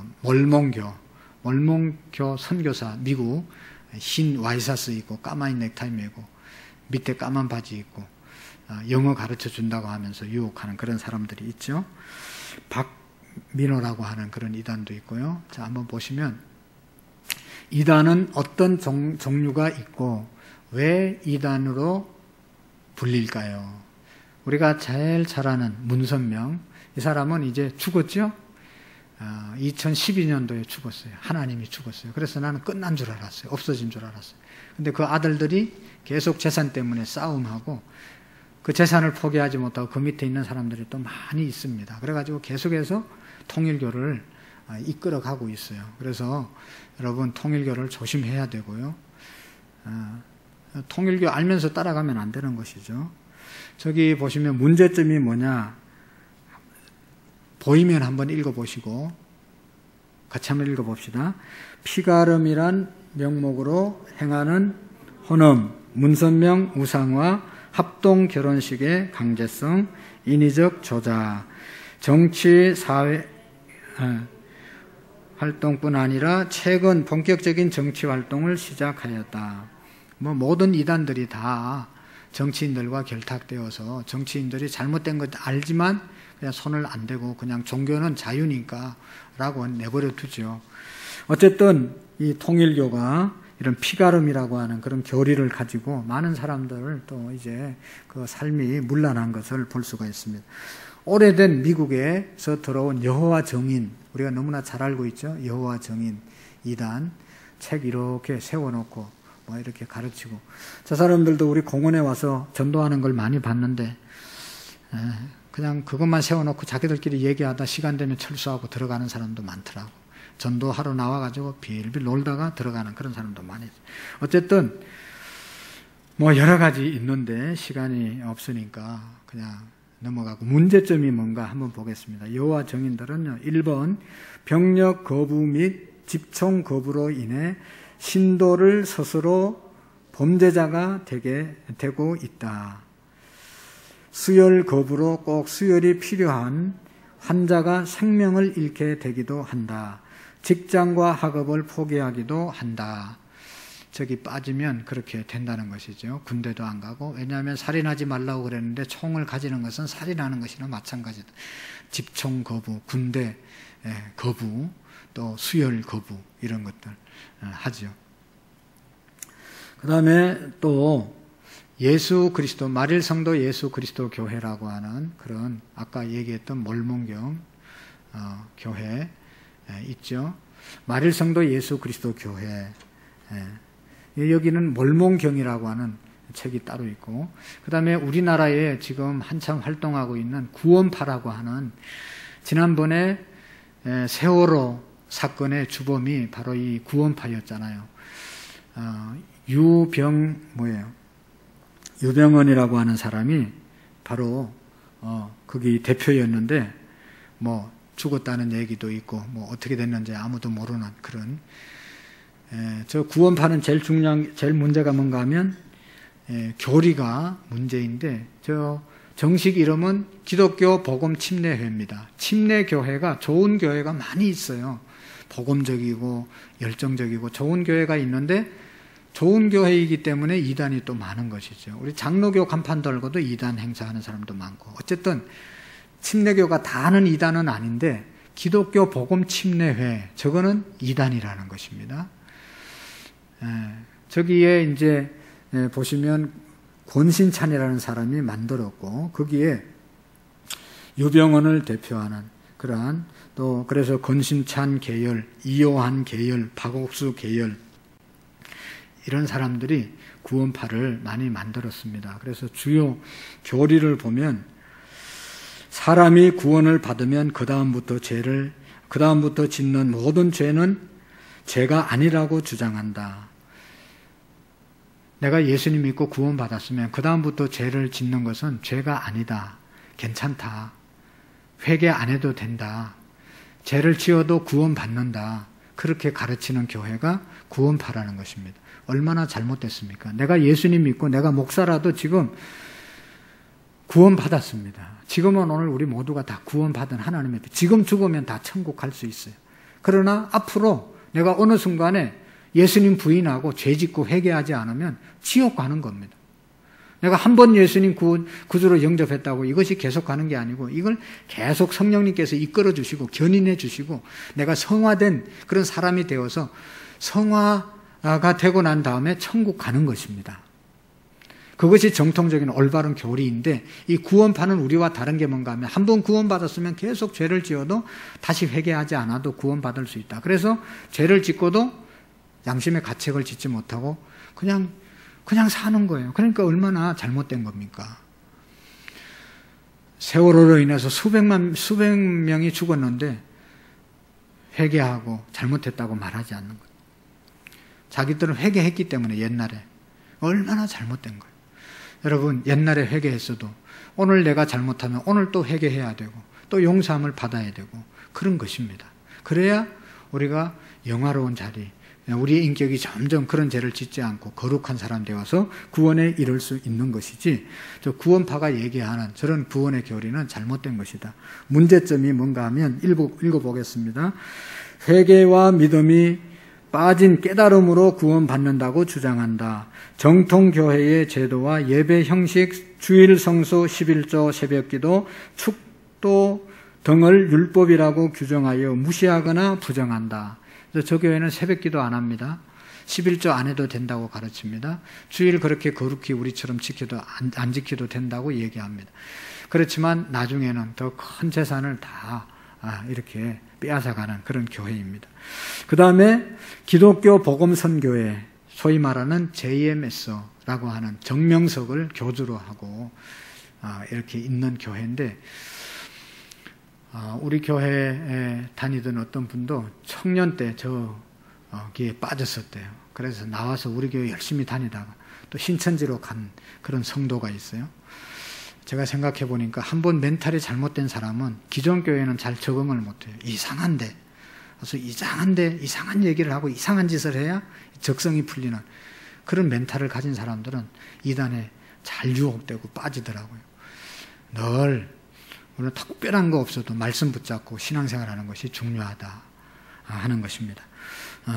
몰몬교 선교사, 미국 흰 와이셔츠 입고 까만 넥타이 메고 밑에 까만 바지 입고 영어 가르쳐 준다고 하면서 유혹하는 그런 사람들이 있죠. 박민호라고 하는 그런 이단도 있고요. 자, 한번 보시면 이단은 어떤 종류가 있고 왜 이단으로 불릴까요? 우리가 제일 잘 아는 문선명, 이 사람은 이제 죽었죠? 2012년도에 죽었어요. 하나님이 죽었어요. 그래서 나는 끝난 줄 알았어요. 없어진 줄 알았어요. 근데 그 아들들이 계속 재산 때문에 싸움하고 그 재산을 포기하지 못하고 그 밑에 있는 사람들이 또 많이 있습니다. 그래가지고 계속해서 통일교를 이끌어가고 있어요. 그래서 여러분 통일교를 조심해야 되고요. 통일교 알면서 따라가면 안 되는 것이죠. 저기 보시면 문제점이 뭐냐, 보이면 한번 읽어보시고 같이 한번 읽어봅시다. 피가름이란 명목으로 행하는 혼음, 문선명 우상화, 합동 결혼식의 강제성, 인위적 조작, 정치 사회 활동뿐 아니라 최근 본격적인 정치 활동을 시작하였다. 모든 이단들이 다 정치인들과 결탁되어서 정치인들이 잘못된 것 알지만 그냥 손을 안 대고 그냥 종교는 자유니까 라고 내버려 두죠. 어쨌든 이 통일교가 이런 피가름이라고 하는 그런 교리를 가지고 많은 사람들을 또 이제 그 삶이 문란한 것을 볼 수가 있습니다. 오래된 미국에서 들어온 여호와 정인, 우리가 너무나 잘 알고 있죠. 여호와 정인 이단 책 이렇게 세워놓고 뭐 이렇게 가르치고, 저 사람들도 우리 공원에 와서 전도하는 걸 많이 봤는데 그냥 그것만 세워놓고 자기들끼리 얘기하다 시간 되면 철수하고 들어가는 사람도 많더라고. 전도하러 나와가지고 빌빌 놀다가 들어가는 그런 사람도 많이 있어요. 어쨌든 뭐 여러 가지 있는데 시간이 없으니까 그냥 넘어가고, 문제점이 뭔가 한번 보겠습니다. 여호와 정인들은요, 1번 병력 거부 및 집총 거부로 인해 신도를 스스로 범죄자가 되고 있다. 수혈 거부로 꼭 수혈이 필요한 환자가 생명을 잃게 되기도 한다. 직장과 학업을 포기하기도 한다. 저기 빠지면 그렇게 된다는 것이죠. 군대도 안 가고. 왜냐하면 살인하지 말라고 그랬는데 총을 가지는 것은 살인하는 것이나 마찬가지다. 집총 거부, 군대 거부, 또 수혈 거부 이런 것들 하죠. 그 다음에 또 예수 그리스도, 마릴 성도 예수 그리스도 교회라고 하는 그런 아까 얘기했던 몰몬경 교회 있죠. 마릴 성도 예수 그리스도 교회, 여기는 몰몬경이라고 하는 책이 따로 있고, 그 다음에 우리나라에 지금 한참 활동하고 있는 구원파라고 하는, 지난번에 세월호 사건의 주범이 바로 이 구원파였잖아요. 유병언이라고 하는 사람이 바로 거기 대표였는데, 뭐 죽었다는 얘기도 있고 뭐 어떻게 됐는지 아무도 모르는 그런, 저 구원파는 제일 문제가 뭔가 하면 교리가 문제인데, 저 정식 이름은 기독교 복음 침례회입니다. 침례교회가 좋은 교회가 많이 있어요. 복음적이고 열정적이고 좋은 교회가 있는데, 좋은 교회이기 때문에 이단이 또 많은 것이죠. 우리 장로교 간판 들고도 이단 행사하는 사람도 많고, 어쨌든 침례교가 다 하는 이단은 아닌데 기독교 복음 침례회, 저거는 이단이라는 것입니다. 저기에 이제 보시면 권신찬이라는 사람이 만들었고, 거기에 유병언을 대표하는 그러한, 또 그래서 권신찬 계열, 이요한 계열, 박옥수 계열, 이런 사람들이 구원파를 많이 만들었습니다. 그래서 주요 교리를 보면, 사람이 구원을 받으면 그 다음부터 짓는 모든 죄는 죄가 아니라고 주장한다. 내가 예수님 믿고 구원받았으면 그 다음부터 죄를 짓는 것은 죄가 아니다. 괜찮다. 회개 안 해도 된다. 죄를 지어도 구원받는다. 그렇게 가르치는 교회가 구원파라는 것입니다. 얼마나 잘못됐습니까? 내가 예수님 믿고 내가 목사라도 지금 구원받았습니다. 지금은 오늘 우리 모두가 다 구원받은 하나님의 피, 지금 죽으면 다 천국 갈 수 있어요. 그러나 앞으로 내가 어느 순간에 예수님 부인하고 죄 짓고 회개하지 않으면 지옥 가는 겁니다. 내가 한 번 예수님 구주로 영접했다고 이것이 계속 가는 게 아니고, 이걸 계속 성령님께서 이끌어 주시고 견인해 주시고 내가 성화된 그런 사람이 되어서 성화가 되고 난 다음에 천국 가는 것입니다. 그것이 정통적인 올바른 교리인데, 이 구원파는 우리와 다른 게 뭔가 하면, 한 번 구원받았으면 계속 죄를 지어도 다시 회개하지 않아도 구원받을 수 있다. 그래서 죄를 짓고도 양심의 가책을 짓지 못하고 그냥 사는 거예요. 그러니까 얼마나 잘못된 겁니까? 세월호로 인해서 수백 명이 죽었는데 회개하고 잘못했다고 말하지 않는 거예요. 자기들은 회개했기 때문에 옛날에. 얼마나 잘못된 거예요. 여러분, 옛날에 회개했어도 오늘 내가 잘못하면 오늘 또 회개해야 되고 또 용서함을 받아야 되고 그런 것입니다. 그래야 우리가 영화로운 자리, 우리의 인격이 점점 그런 죄를 짓지 않고 거룩한 사람 되어서 구원에 이를 수 있는 것이지, 저 구원파가 얘기하는 저런 구원의 교리는 잘못된 것이다. 문제점이 뭔가 하면 읽어보겠습니다. 회개와 믿음이 빠진 깨달음으로 구원받는다고 주장한다. 정통교회의 제도와 예배 형식, 주일 성수, 11조, 새벽기도, 축도 등을 율법이라고 규정하여 무시하거나 부정한다. 저 교회는 새벽기도 안 합니다. 11조 안 해도 된다고 가르칩니다. 주일 그렇게 거룩히 우리처럼 지켜도 안 지켜도 된다고 얘기합니다. 그렇지만 나중에는 더 큰 재산을 다 이렇게 빼앗아가는 그런 교회입니다. 그 다음에 기독교 복음선교회, 소위 말하는 JMS라고 하는 정명석을 교주로 하고 이렇게 있는 교회인데, 우리 교회에 다니던 어떤 분도 청년 때 저기에 빠졌었대요. 그래서 나와서 우리 교회 열심히 다니다가 또 신천지로 간 그런 성도가 있어요. 제가 생각해 보니까 한번 멘탈이 잘못된 사람은 기존 교회는 잘 적응을 못해요. 이상한데, 그래서 이상한 얘기를 하고 이상한 짓을 해야 적성이 풀리는 그런 멘탈을 가진 사람들은 이단에 잘 유혹되고 빠지더라고요. 늘 우리는 특별한 거 없어도 말씀 붙잡고 신앙생활하는 것이 중요하다 하는 것입니다.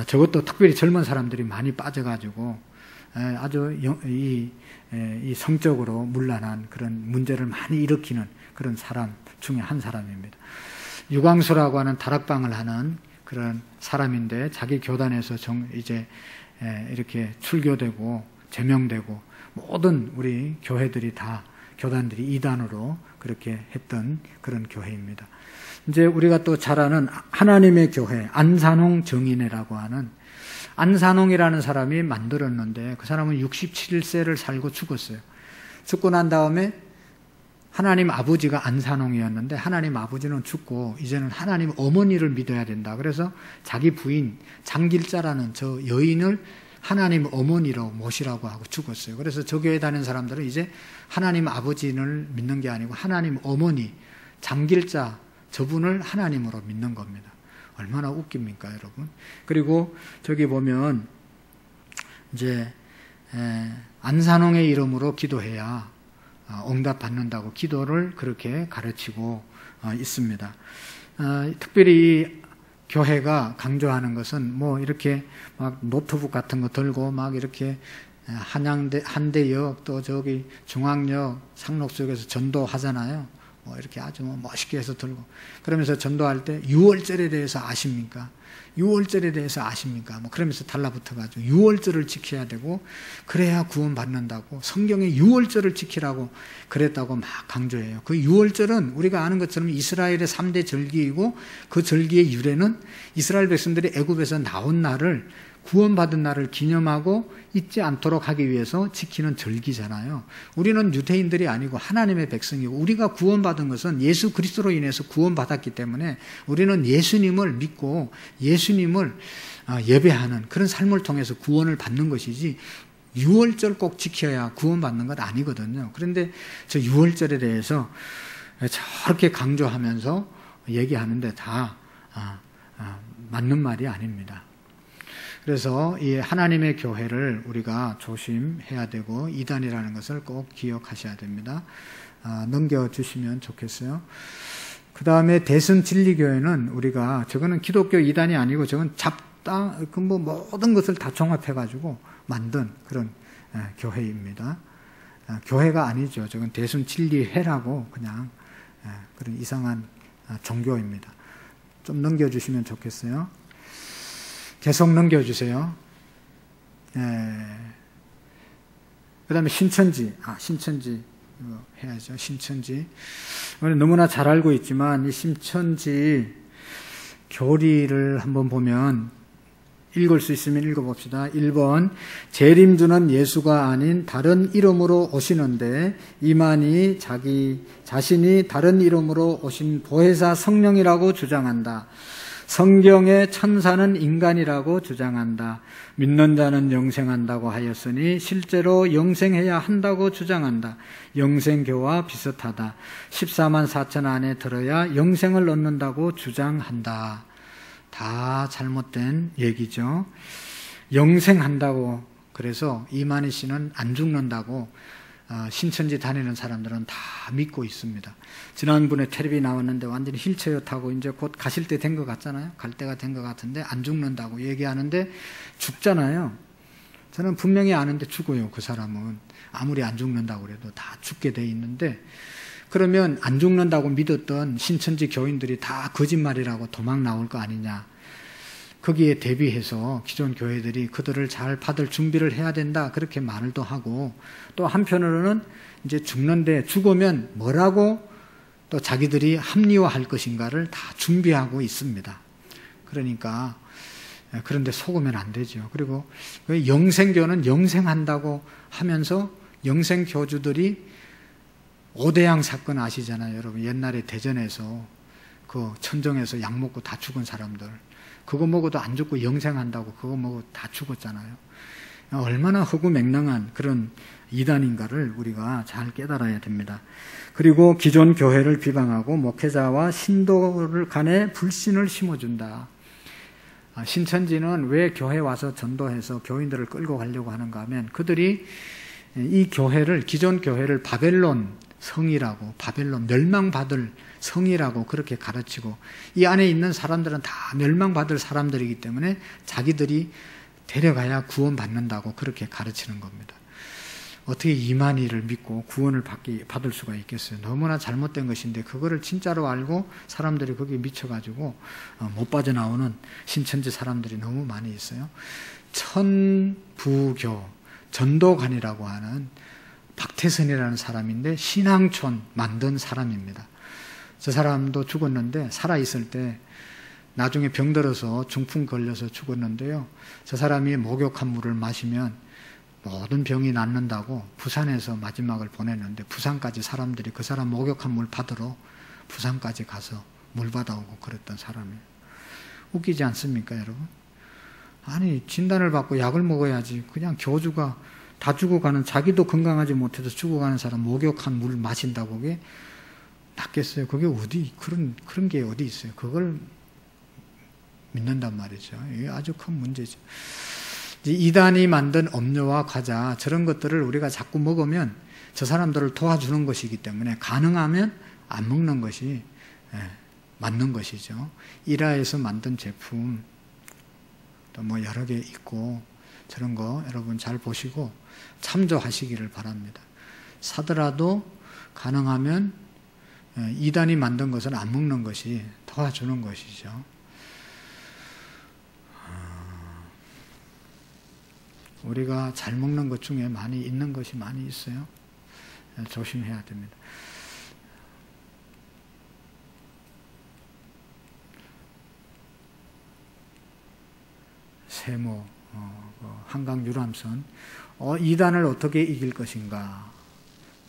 저것도 특별히 젊은 사람들이 많이 빠져가지고 아주 이 성적으로 문란한 그런 문제를 많이 일으키는 그런 사람 중에 한 사람입니다. 유광수라고 하는 다락방을 하는 그런 사람인데, 자기 교단에서 이제 이렇게 출교되고 제명되고 모든 우리 교회들이 다 교단들이 이단으로 그렇게 했던 그런 교회입니다. 이제 우리가 또 잘 아는 하나님의 교회, 안산홍 정인회라고 하는, 안산홍이라는 사람이 만들었는데 그 사람은 67세를 살고 죽었어요. 죽고 난 다음에 하나님 아버지가 안산홍이었는데 하나님 아버지는 죽고 이제는 하나님 어머니를 믿어야 된다. 그래서 자기 부인 장길자라는 저 여인을 하나님 어머니로 모시라고 하고 죽었어요. 그래서 저 교회 다니는 사람들은 이제 하나님 아버지를 믿는 게 아니고 하나님 어머니 장길자 저분을 하나님으로 믿는 겁니다. 얼마나 웃깁니까, 여러분? 그리고 저기 보면 이제 안산홍의 이름으로 기도해야 응답받는다고 기도를 그렇게 가르치고 있습니다. 특별히 교회가 강조하는 것은 뭐 이렇게 막 노트북 같은 거 들고 막 이렇게 한대역 또 저기 중앙역 상록수역에서 전도하잖아요. 뭐 이렇게 아주 멋있게 해서 들고, 그러면서 전도할 때 6월절에 대해서 아십니까? 6월절에 대해서 아십니까? 뭐 그러면서 달라붙어가지고 6월절을 지켜야 되고 그래야 구원받는다고, 성경에 6월절을 지키라고 그랬다고 막 강조해요. 그 6월절은 우리가 아는 것처럼 이스라엘의 3대 절기이고 그 절기의 유래는 이스라엘 백성들이 애굽에서 나온 날을, 구원받은 날을 기념하고 잊지 않도록 하기 위해서 지키는 절기잖아요. 우리는 유대인들이 아니고 하나님의 백성이고, 우리가 구원받은 것은 예수 그리스도로 인해서 구원받았기 때문에 우리는 예수님을 믿고 예수님을 예배하는 그런 삶을 통해서 구원을 받는 것이지 6월절 꼭 지켜야 구원받는 것 아니거든요. 그런데 저 6월절에 대해서 저렇게 강조하면서 얘기하는데 다 맞는 말이 아닙니다. 그래서 이 하나님의 교회를 우리가 조심해야 되고 이단이라는 것을 꼭 기억하셔야 됩니다. 넘겨주시면 좋겠어요. 그 다음에 대승진리교회는 우리가, 저거는 기독교 이단이 아니고 저건 뭐 모든 것을 다 종합해가지고 만든 그런 교회입니다. 교회가 아니죠. 저건 대승진리회라고 그냥 그런 이상한 종교입니다. 좀 넘겨주시면 좋겠어요. 계속 넘겨주세요. 그 다음에 신천지. 신천지 해야죠. 신천지. 너무나 잘 알고 있지만 이 신천지 교리를 한번 보면, 읽을 수 있으면 읽어봅시다. 1번, 재림주는 예수가 아닌 다른 이름으로 오시는데 이만희 자신이 다른 이름으로 오신 보혜사 성령이라고 주장한다. 성경의 천사는 인간이라고 주장한다. 믿는 자는 영생한다고 하였으니 실제로 영생해야 한다고 주장한다. 영생교와 비슷하다. 14만 4천 안에 들어야 영생을 얻는다고 주장한다. 다 잘못된 얘기죠. 영생한다고, 그래서 이만희 씨는 안 죽는다고 신천지 다니는 사람들은 다 믿고 있습니다. 지난번에 텔레비 나왔는데 완전히 휠체어 타고 이제 곧 가실 때 된 것 같잖아요. 갈 때가 된 것 같은데 안 죽는다고 얘기하는데 죽잖아요. 저는 분명히 아는데 죽어요. 그 사람은 아무리 안 죽는다고 그래도 다 죽게 돼 있는데, 그러면 안 죽는다고 믿었던 신천지 교인들이 다 거짓말이라고 도망 나올 거 아니냐. 거기에 대비해서 기존 교회들이 그들을 잘 받을 준비를 해야 된다 그렇게 말도 하고, 또 한편으로는 이제 죽는데 죽으면 뭐라고 또 자기들이 합리화할 것인가를 다 준비하고 있습니다. 그러니까 그런데 속으면 안 되죠. 그리고 영생교는 영생한다고 하면서 영생교주들이 오대양 사건 아시잖아요, 여러분. 옛날에 대전에서 그 천정에서 약 먹고 다 죽은 사람들, 그거 먹어도 안 죽고 영생한다고 그거 먹고 다 죽었잖아요. 얼마나 허구맹랑한 그런 이단인가를 우리가 잘 깨달아야 됩니다. 그리고 기존 교회를 비방하고 목회자와 신도 간에 불신을 심어준다. 신천지는 왜 교회 와서 전도해서 교인들을 끌고 가려고 하는가 하면, 그들이 이 교회를, 기존 교회를 바벨론 성이라고, 바벨론 멸망받을 성이라고 그렇게 가르치고, 이 안에 있는 사람들은 다 멸망받을 사람들이기 때문에 자기들이 데려가야 구원받는다고 그렇게 가르치는 겁니다. 어떻게 이만희를 믿고 구원을 받을 수가 있겠어요? 너무나 잘못된 것인데, 그거를 진짜로 알고 사람들이 거기에 미쳐가지고 못 빠져나오는 신천지 사람들이 너무 많이 있어요. 천부교 전도관이라고 하는 박태선이라는 사람인데, 신앙촌 만든 사람입니다. 저 사람도 죽었는데, 살아있을 때 나중에 병들어서 중풍 걸려서 죽었는데요, 저 사람이 목욕한 물을 마시면 모든 병이 낫는다고 부산에서 마지막을 보냈는데, 부산까지 사람들이 그 사람 목욕한 물 받으러 부산까지 가서 물 받아오고 그랬던 사람이에요. 웃기지 않습니까, 여러분? 아니, 진단을 받고 약을 먹어야지 그냥 교주가 다 죽어가는, 자기도 건강하지 못해서 죽어가는 사람 목욕한 물 마신다고 그게 낫겠어요? 그게 어디, 그런 게 어디 있어요? 그걸 믿는단 말이죠. 이게 아주 큰 문제죠. 이단이 만든 음료와 과자, 저런 것들을 우리가 자꾸 먹으면 저 사람들을 도와주는 것이기 때문에 가능하면 안 먹는 것이 맞는 것이죠. 일화에서 만든 제품 또 뭐 여러 개 있고, 저런 거 여러분 잘 보시고 참조하시기를 바랍니다. 사더라도 가능하면 이단이 만든 것은 안 먹는 것이 도와주는 것이죠. 우리가 잘 먹는 것 중에 많이 있는 것이 많이 있어요. 조심해야 됩니다. 세모, 한강 유람선. 이단을 어떻게 이길 것인가?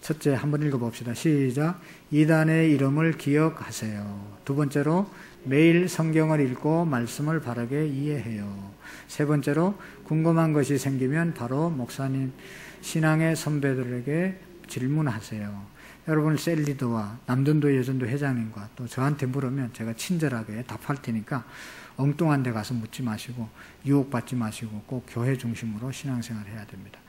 첫째, 한번 읽어봅시다. 시작. 이단의 이름을 기억하세요. 두 번째로, 매일 성경을 읽고 말씀을 바르게 이해해요. 세 번째로, 궁금한 것이 생기면 바로 목사님, 신앙의 선배들에게 질문하세요. 여러분, 셀리드와 남전도 여전도 회장님과 또 저한테 물으면 제가 친절하게 답할 테니까 엉뚱한 데 가서 묻지 마시고 유혹받지 마시고 꼭 교회 중심으로 신앙생활 해야 됩니다.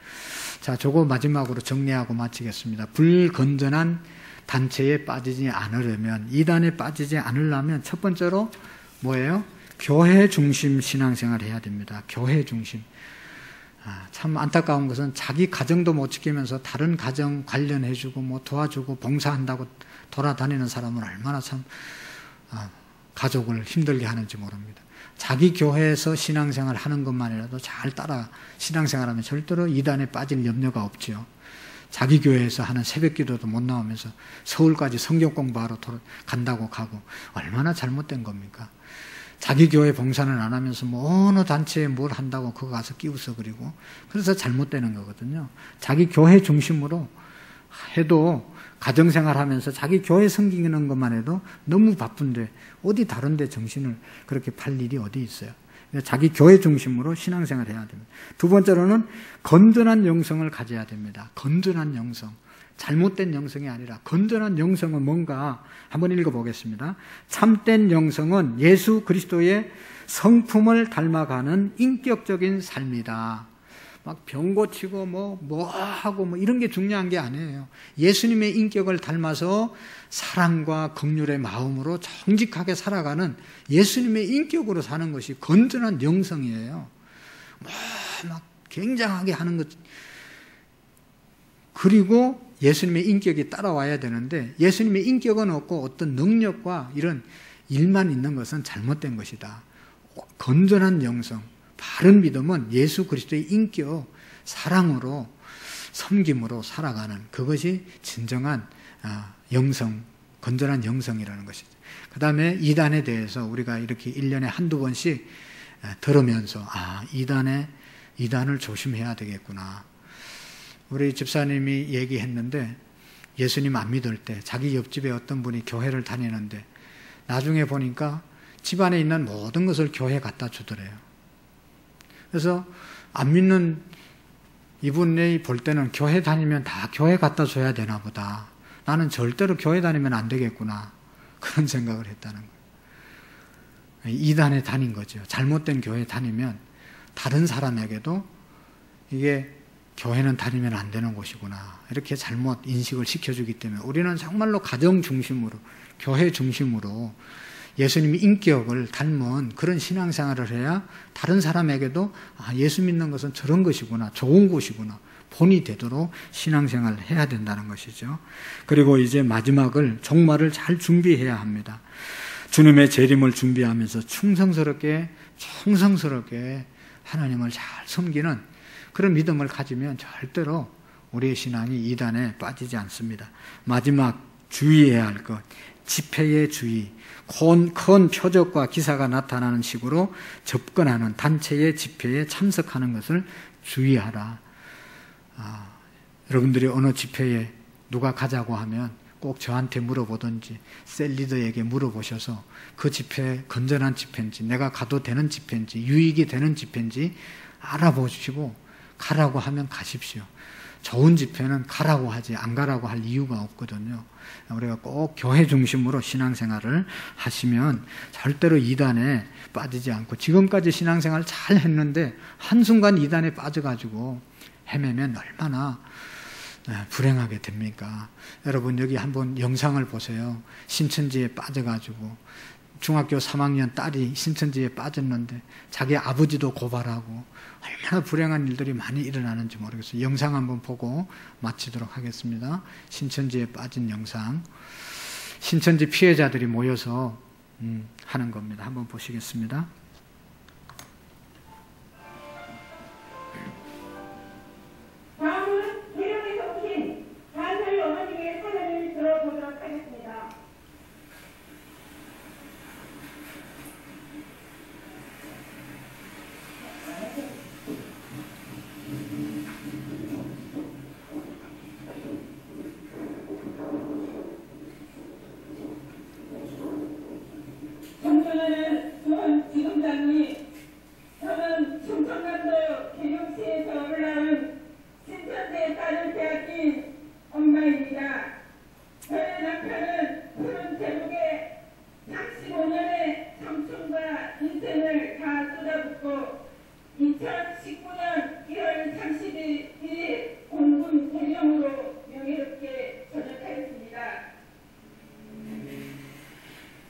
자, 저거 마지막으로 정리하고 마치겠습니다. 불건전한 단체에 빠지지 않으려면, 이단에 빠지지 않으려면 첫 번째로 뭐예요? 교회 중심 신앙생활 해야 됩니다. 교회 중심. 참 안타까운 것은 자기 가정도 못 지키면서 다른 가정 관련해주고 뭐 도와주고 봉사한다고 돌아다니는 사람은 얼마나 참 가족을 힘들게 하는지 모릅니다. 자기 교회에서 신앙생활 하는 것만이라도 잘 따라 신앙생활하면 절대로 이단에 빠질 염려가 없지요. 자기 교회에서 하는 새벽기도도 못 나오면서 서울까지 성경 공부하러 간다고 가고 얼마나 잘못된 겁니까? 자기 교회 봉사는 안 하면서 뭐 어느 단체에 뭘 한다고 그거 가서 끼우서그리고, 그래서 잘못되는 거거든요. 자기 교회 중심으로 해도 가정생활하면서 자기 교회 섬기는 것만 해도 너무 바쁜데 어디 다른 데 정신을 그렇게 팔 일이 어디 있어요. 자기 교회 중심으로 신앙생활 해야 됩니다. 두 번째로는 건전한 영성을 가져야 됩니다. 건전한 영성. 잘못된 영성이 아니라 건전한 영성은 뭔가 한번 읽어보겠습니다. 참된 영성은 예수 그리스도의 성품을 닮아가는 인격적인 삶이다. 막 병 고치고 뭐 하고 뭐 이런 게 중요한 게 아니에요. 예수님의 인격을 닮아서 사랑과 긍휼의 마음으로 정직하게 살아가는 예수님의 인격으로 사는 것이 건전한 영성이에요. 막 굉장하게 하는 것. 그리고 예수님의 인격이 따라와야 되는데, 예수님의 인격은 없고 어떤 능력과 이런 일만 있는 것은 잘못된 것이다. 건전한 영성, 바른 믿음은 예수 그리스도의 인격, 사랑으로, 섬김으로 살아가는 그것이 진정한 영성, 건전한 영성이라는 것이죠. 그 다음에 이단에 대해서 우리가 이렇게 1년에 한두 번씩 들으면서 이단을 조심해야 되겠구나. 우리 집사님이 얘기했는데 예수님 안 믿을 때 자기 옆집에 어떤 분이 교회를 다니는데 나중에 보니까 집안에 있는 모든 것을 교회에 갖다 주더래요. 그래서 안 믿는 이분이 볼 때는 교회 다니면 다 교회 갖다 줘야 되나 보다. 나는 절대로 교회 다니면 안 되겠구나. 그런 생각을 했다는 거예요. 이단에 다닌 거죠. 잘못된 교회 다니면 다른 사람에게도 이게 교회는 다니면 안 되는 곳이구나. 이렇게 잘못 인식을 시켜주기 때문에 우리는 정말로 가정 중심으로, 교회 중심으로 예수님의 인격을 닮은 그런 신앙생활을 해야 다른 사람에게도 예수 믿는 것은 저런 것이구나, 좋은 곳이구나, 본이 되도록 신앙생활을 해야 된다는 것이죠. 그리고 이제 마지막을, 종말을 잘 준비해야 합니다. 주님의 재림을 준비하면서 충성스럽게 하나님을 잘 섬기는 그런 믿음을 가지면 절대로 우리의 신앙이 이단에 빠지지 않습니다. 마지막 주의해야 할 것, 집회의 주의, 큰 표적과 기사가 나타나는 식으로 접근하는 단체의 집회에 참석하는 것을 주의하라. 여러분들이 어느 집회에 누가 가자고 하면 꼭 저한테 물어보든지 셀리더에게 물어보셔서 그 집회 건전한 집회인지, 내가 가도 되는 집회인지, 유익이 되는 집회인지 알아보시고 가라고 하면 가십시오. 좋은 집회는 가라고 하지 안 가라고 할 이유가 없거든요. 우리가 꼭 교회 중심으로 신앙생활을 하시면 절대로 이단에 빠지지 않고, 지금까지 신앙생활 잘 했는데 한순간 이단에 빠져가지고 헤매면 얼마나 불행하게 됩니까? 여러분 여기 한번 영상을 보세요. 신천지에 빠져가지고 중학교 3학년 딸이 신천지에 빠졌는데 자기 아버지도 고발하고 얼마나 불행한 일들이 많이 일어나는지 모르겠어요. 영상 한번 보고 마치도록 하겠습니다. 신천지에 빠진 영상. 신천지 피해자들이 모여서 하는 겁니다. 한번 보시겠습니다. 다음은 계룡에서 오신 한살 어머님의 사연을 들어보도록 하겠습니다. 존경하는 수원 지검장님, 저는 충청남도 계룡시에서 올라온 신천지에 딸을 빼앗긴 엄마입니다. 저의 남편은 푸른 제목에 35년의 청춘과 인생을 다 쏟아붓고 2019년 1월 31일 공군 계룡으로 명예롭게 전역하였습니다.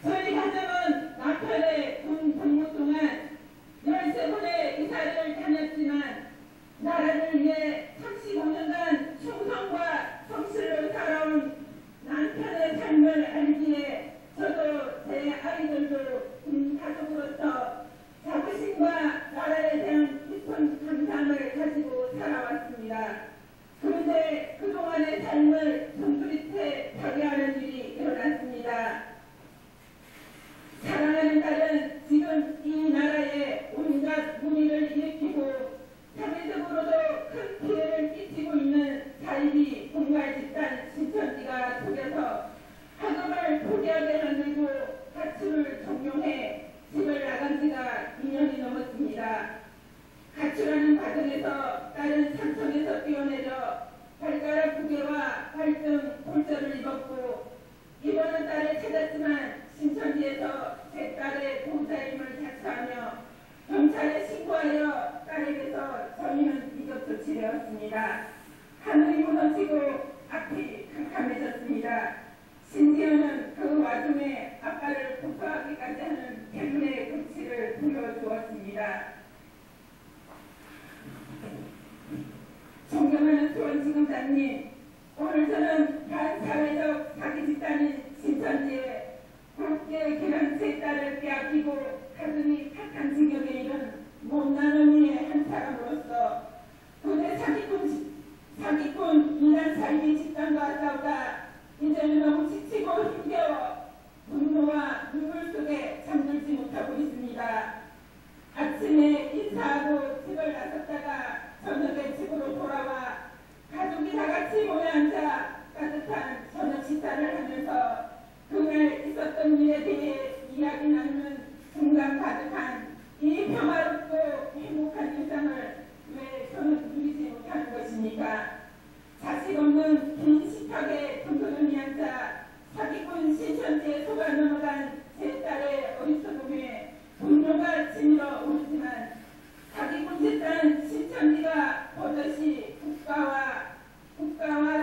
저희 가정은 남편의 군 복무 동안 13번의 이사를 다녔지만 나라를 위해 35년간 충성과 성실로 살아온 남편의 삶을 알기에 저도 제 아이들도 군 가족으로서 자부심과 나라에 대한 깊은 감사함을 가지고 살아왔습니다. 그런데 그동안의 삶을 손그릿해 파괴하는 일이 일어났습니다. 사랑하는 딸은 지금 이 나라에 온갖 문의를 일으키고 사회적으로도 큰 피해를 끼치고 있는 사이비 공갈 집단 신천지가 속여서 학업을 포기하게 만들고 가출을 종용해 집을 나간 지가 2년이 넘었습니다. 가출하는 과정에서 딸은 산청에서 뛰어내려 발가락 2개와 발등 골절을 입었고 이번은 딸을 찾았지만 신천지에서 제 딸의 보호자임을 자처하며 경찰에 신고하여 딸에게서 저희는 위급 조치되었습니다. 하늘이 무너지고 앞이 캄캄해졌습니다. 심지어는 그 와중에 아빠를 복수하기까지 하는 때문에 극치를 보여주었습니다. 존경하는 수원지검장님, 오늘 저는 반사회적 사기 집단인 신천지에 곱게 계란 세 딸을 빼앗기고 가슴이 탁한 지치고 힘겨워 분노와 눈물 속에 잠들지 못하고 있습니다. 아침에 인사하고 집을 나섰다가 저녁에 집으로 돌아와 가족이 다 같이 모여 앉아 따뜻한 저녁 식사를 하면서 그날 있었던 일에 대해 이야기 나누는 순간 가득한 이 평화롭고 행복한 일상을 왜 저는 누리지 못하는 것입니까? 자식 없는 긴 식탁에 덩그러니 앉아 사기꾼 신천지에 속아 넘어간 제 딸의 어리석음에 분노가 치밀어 오르지만 사기꾼 제 딸 신천지가 버젓이 국가와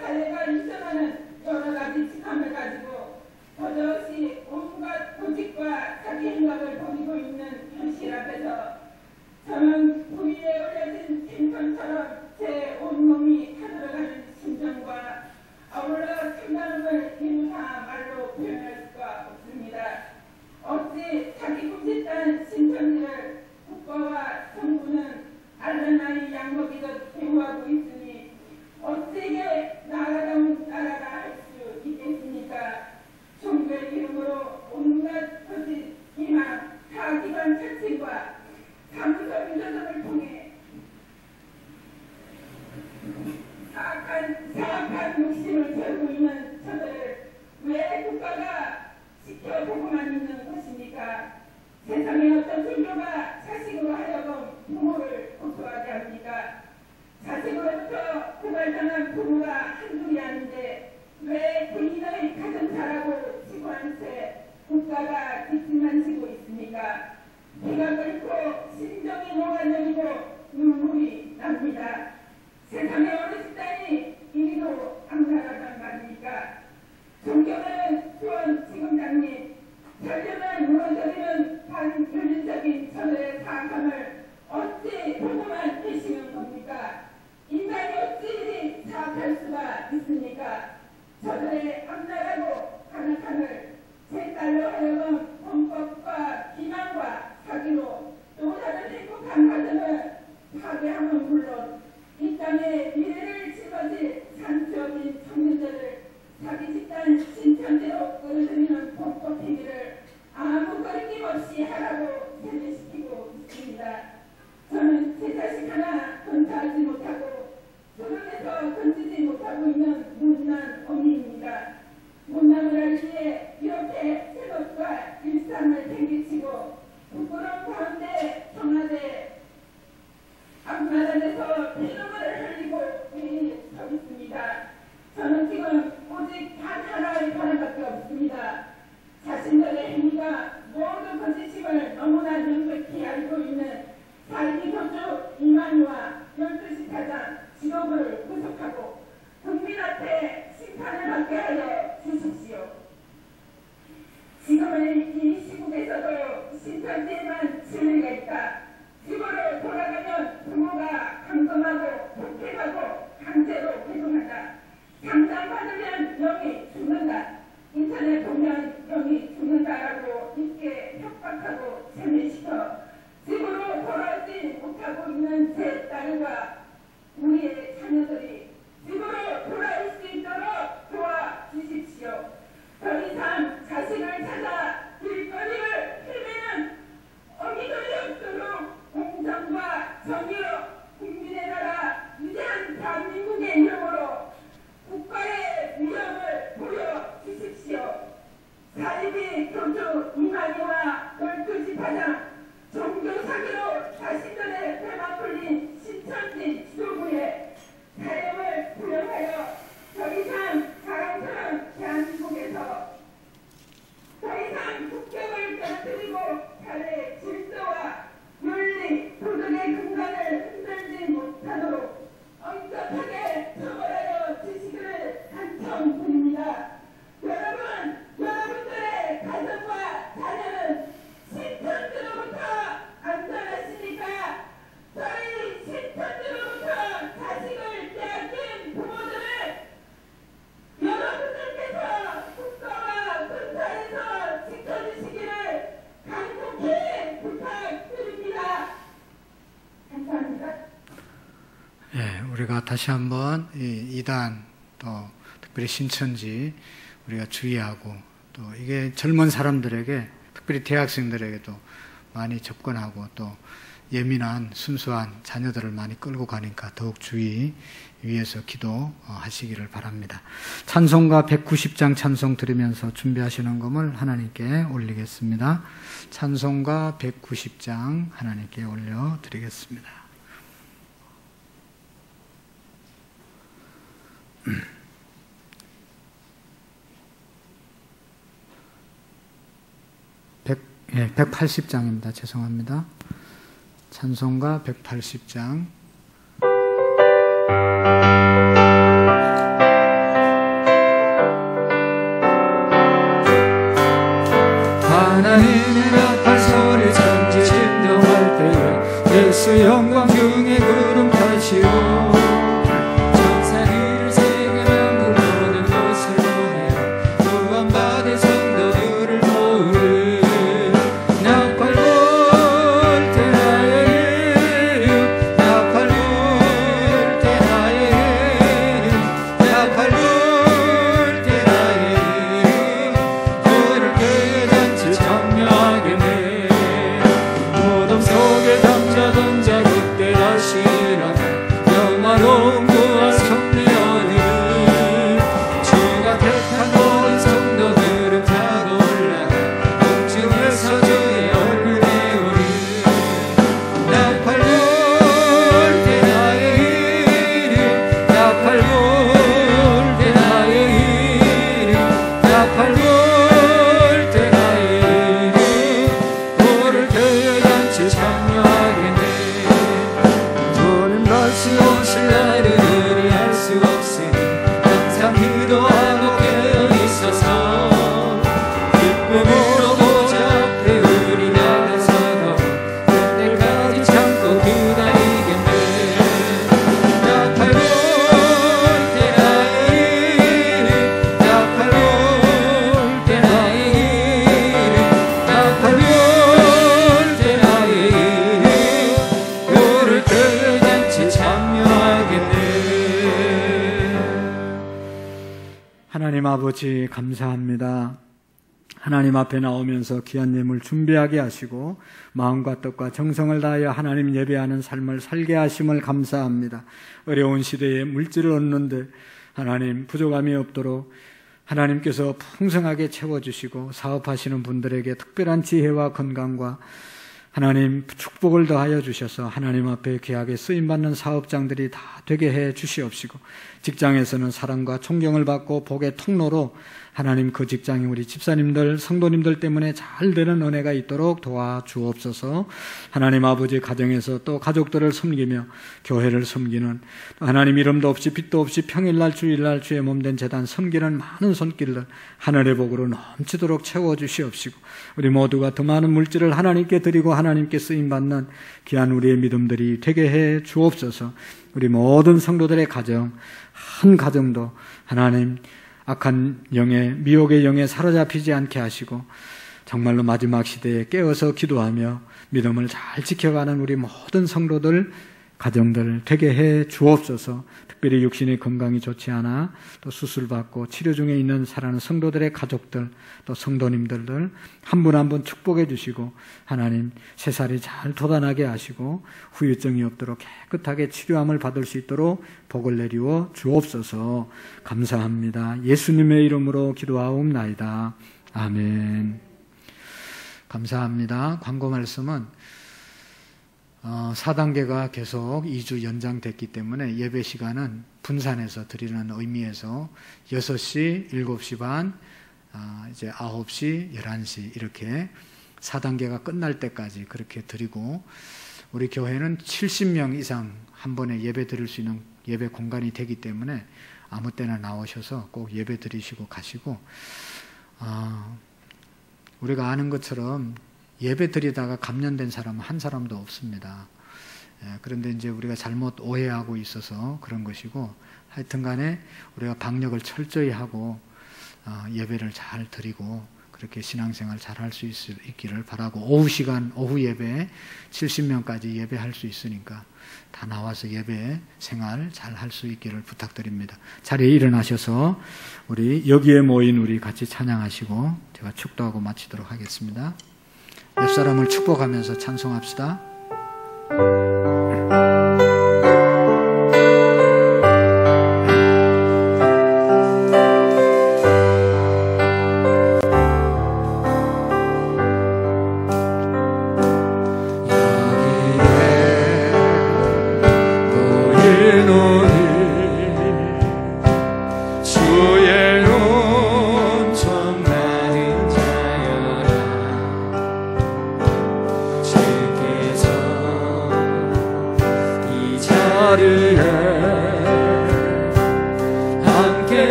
사회가 인정하는 여러 가지 직함을 가지고 버젓이 온갖 고집과 사기 행각을 벌이고 있는 현실 앞에서 저는 부위에 올려진 탱천처럼 제 온몸이 타들어가는 심정과 아울러 생각을 이루다 말로 표현할 수가 없습니다. 어찌 사기꾼 제 딸 신천지를 국가와 정부는 알라나이 양먹이듯 대우하고 있으니 어찌게 나라다운 나라가 할 수 있겠습니까? 종교의 이름으로 온갖 거짓, 기만, 사기관 착취과 사무소 민주점을 통해 사악한 욕심을 채우고 있는 저들을 왜 국가가 지켜보고만 있는 것입니까? 세상에 어떤 종교가 자식으로 하여금 부모를 고소하게 합니까? 자식으로부터 고발당한 부모가 한둘이 아닌데 왜 본인의 가정사라고 지고한 채 국가가 뒷짐만 지고 있습니까? 피가 끓고 심정이 녹아내리고 눈물이 납니다. 세상에 어느 집단이 이리도 악랄하단 말입니까? 존경하는 수원 지검장님, 결연한 무너져리는 반윤리적인 저들의 사악함을 어찌 보고만 계시는 겁니까? 인간이 어찌 사악할 수가 있습니까? 저들의 악랄하고 간악함을 제 딸로 하여금 범법과 기만과 사기로 또 다른 행복한 가정을 파괴함은 물론 이 땅에 미래를 짊어질 산적인 청년들을 자기 집단 신천지로 끌어들이는 범법 행위를 아무 거리낌 없이 하라고 세뇌시키고 있습니다. 저는 제 자식 하나 건사하지 못하고 수능에서 건지지 못하고 있는 못난 어미입니다. 못남을 알기에 이렇게 생업과 일상을 팽개치고 부끄러운 가운데 청와대 앞마당에서 피눈물을 흘리고 매일 서 있습니다. 저는 지금 오직 단 하나의 바람밖에 없습니다. 자신들의 행위가 모두 거짓임을 너무나 명백히 알고 있는 사이비 교주 이만희와 12시 타장 직업을 구속하고 국민 앞에 심판을 받게 하여 주십시오. 지금의 이 시국에서도 신천지에만 진리가 있다. 집으로 돌아가면 부모가 강금하고 폭행하고 강제로 배송한다. 상담받으면 영이 죽는다. 인터넷 보면 영이 죽는다라고 있게 협박하고 세뇌시켜 집으로 돌아오지 못하고 있는 제 딸과 우리의 자녀들이 집으로 돌아올 수 있도록 도와주십시오. 더 이상 자식을 찾아 길거리를 헤매는 어미들이 없도록 공정과 정의로 국민의 나라 위대한 대한민국의 이름으로 국가의 위력을 보여주십시오. 사이비 교주 이만희와 12시 파장 종교 사기로 자신들의 배만 풀린 신천지 지도부의 사형을 구형하여 더 이상 자랑스러운 대한민국에서 더 이상 국격을 떨어뜨리고 사회 질서와 윤리, 도덕의 근간을 흔들지 못하도록 엄격하게 처벌하여 주시기를 간청드립니다. 여러분들의 가정과 자녀는 신천지로부터 안전하십니까? 저희 신천지로부터 자식을 빼앗긴 부모들을 여러분들께서 국가와 군사에서 지켜주시기를 간곡히 부탁드립니다. 감사합니다. 예, 우리가 다시 한번 이 이단 또 특별히 신천지 우리가 주의하고, 또 이게 젊은 사람들에게, 특별히 대학생들에게도 많이 접근하고, 또 예민한 순수한 자녀들을 많이 끌고 가니까 더욱 주의 위해서 기도하시기를 바랍니다. 찬송가 190장 찬송 들으면서 준비하시는 것을 하나님께 올리겠습니다. 찬송가 190장 하나님께 올려드리겠습니다. 예, 180장입니다. 죄송합니다. 찬송가 180장. 하나님의 나팔 소리 천지 진동할 때에 예수 영광 중에 구름 타시고 천사들을 세계 만국 모든 곳을 보내어 구원받은 성도들을 모으리 나팔 불 때 나의 이름 나팔 불 때 나의 이름 나팔 불 때 나의 이름 불을 끄게 잔치 참여하겠네 무덤 속에 잠자던 자 그때 다시 일어나 영화로운 구원 성리하는 주가 택한 모든 성도들은 타고 올라가 공중에서 주의 얼굴에 오리 나팔 불 때 나의 이름 나팔 불 때 나의 이름 나팔 불 때 나의 이름 불을 켜야 잔치 참여하겠네 주님 다시 오실 날을 의리할 수 없으니 항상 기도하고 깨어있어서 기쁨으로 보좌 앞에 우리 나가서도 그때까지 참고 기다리겠네 나팔 불 때 나의 이름 나팔 불 때 나의 이름 나팔 불 때 나의 이름 불을 켜야 잔치 참여하겠네 하나님 아버지 감사합니다. 하나님 앞에 나오면서 귀한 예물 준비하게 하시고 마음과 뜻과 정성을 다하여 하나님 예배하는 삶을 살게 하심을 감사합니다. 어려운 시대에 물질을 얻는데 하나님 부족함이 없도록 하나님께서 풍성하게 채워주시고 사업하시는 분들에게 특별한 지혜와 건강과 하나님 축복을 더하여 주셔서 하나님 앞에 귀하게 쓰임받는 사업장들이 다 되게 해 주시옵시고 직장에서는 사랑과 존경을 받고 복의 통로로 하나님 그 직장이 우리 집사님들 성도님들 때문에 잘 되는 은혜가 있도록 도와주옵소서. 하나님 아버지 가정에서 또 가족들을 섬기며 교회를 섬기는 하나님 이름도 없이 빛도 없이 평일날 주일날 주의 몸된 제단 섬기는 많은 손길들 하늘의 복으로 넘치도록 채워주시옵시고 우리 모두가 더 많은 물질을 하나님께 드리고 하나님께 쓰임받는 귀한 우리의 믿음들이 되게 해 주옵소서. 우리 모든 성도들의 가정 한 가정도 하나님 악한 영에 미혹의 영에 사로잡히지 않게 하시고 정말로 마지막 시대에 깨어서 기도하며 믿음을 잘 지켜가는 우리 모든 성도들 가정들 되게 해 주옵소서. 특별히 육신의 건강이 좋지 않아 또 수술받고 치료 중에 있는 사랑하는 성도들의 가족들 또 성도님들을 한 분 한 분 축복해 주시고 하나님 새살이 잘 돋아나게 하시고 후유증이 없도록 깨끗하게 치료함을 받을 수 있도록 복을 내리워 주옵소서. 감사합니다. 예수님의 이름으로 기도하옵나이다. 아멘. 감사합니다. 광고 말씀은 4단계가 계속 2주 연장됐기 때문에 예배 시간은 분산해서 드리는 의미에서 6시, 7시 반, 이제 9시, 11시 이렇게 4단계가 끝날 때까지 그렇게 드리고 우리 교회는 70명 이상 한 번에 예배 드릴 수 있는 예배 공간이 되기 때문에 아무 때나 나오셔서 꼭 예배 드리시고 가시고 우리가 아는 것처럼 예배 드리다가 감염된 사람은 한 사람도 없습니다. 그런데 이제 우리가 잘못 오해하고 있어서 그런 것이고 하여튼 간에 우리가 방역을 철저히 하고 예배를 잘 드리고 그렇게 신앙생활 잘 할 수 있기를 바라고, 오후 시간, 오후 예배 70명까지 예배할 수 있으니까 다 나와서 예배 생활 잘 할 수 있기를 부탁드립니다. 자리에 일어나셔서 우리 여기에 모인 우리 같이 찬양하시고 제가 축도하고 마치도록 하겠습니다. 옆사람을 축복하면서 찬송합시다.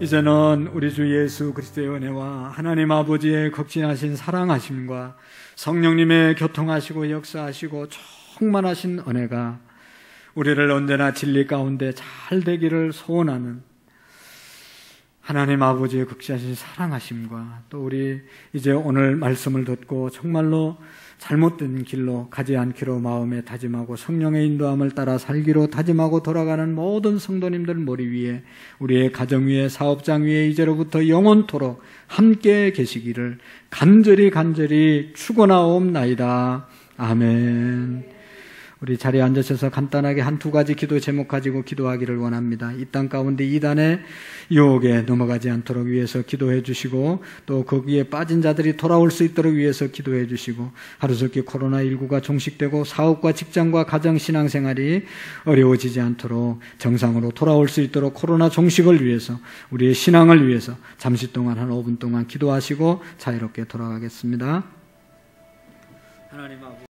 이제는 우리 주 예수 그리스도의 은혜와 하나님 아버지의 극진하신 사랑하심과 성령님의 교통하시고 역사하시고 충만하신 은혜가 우리를 언제나 진리 가운데 잘 되기를 소원하는 하나님 아버지의 극진하신 사랑하심과, 또 우리 이제 오늘 말씀을 듣고 정말로 잘못된 길로 가지 않기로 마음에 다짐하고 성령의 인도함을 따라 살기로 다짐하고 돌아가는 모든 성도님들 머리 위에, 우리의 가정 위에, 사업장 위에 이제로부터 영원토록 함께 계시기를 간절히 축원하옵나이다. 아멘. 우리 자리에 앉으셔서 간단하게 한두 가지 기도 제목 가지고 기도하기를 원합니다. 이 땅 가운데 이단의 유혹에 넘어가지 않도록 위해서 기도해 주시고, 또 거기에 빠진 자들이 돌아올 수 있도록 위해서 기도해 주시고, 하루속히 코로나19가 종식되고 사업과 직장과 가정 신앙생활이 어려워지지 않도록 정상으로 돌아올 수 있도록 코로나 종식을 위해서, 우리의 신앙을 위해서 잠시 동안 한 5분 동안 기도하시고 자유롭게 돌아가겠습니다. 하나님 아버지.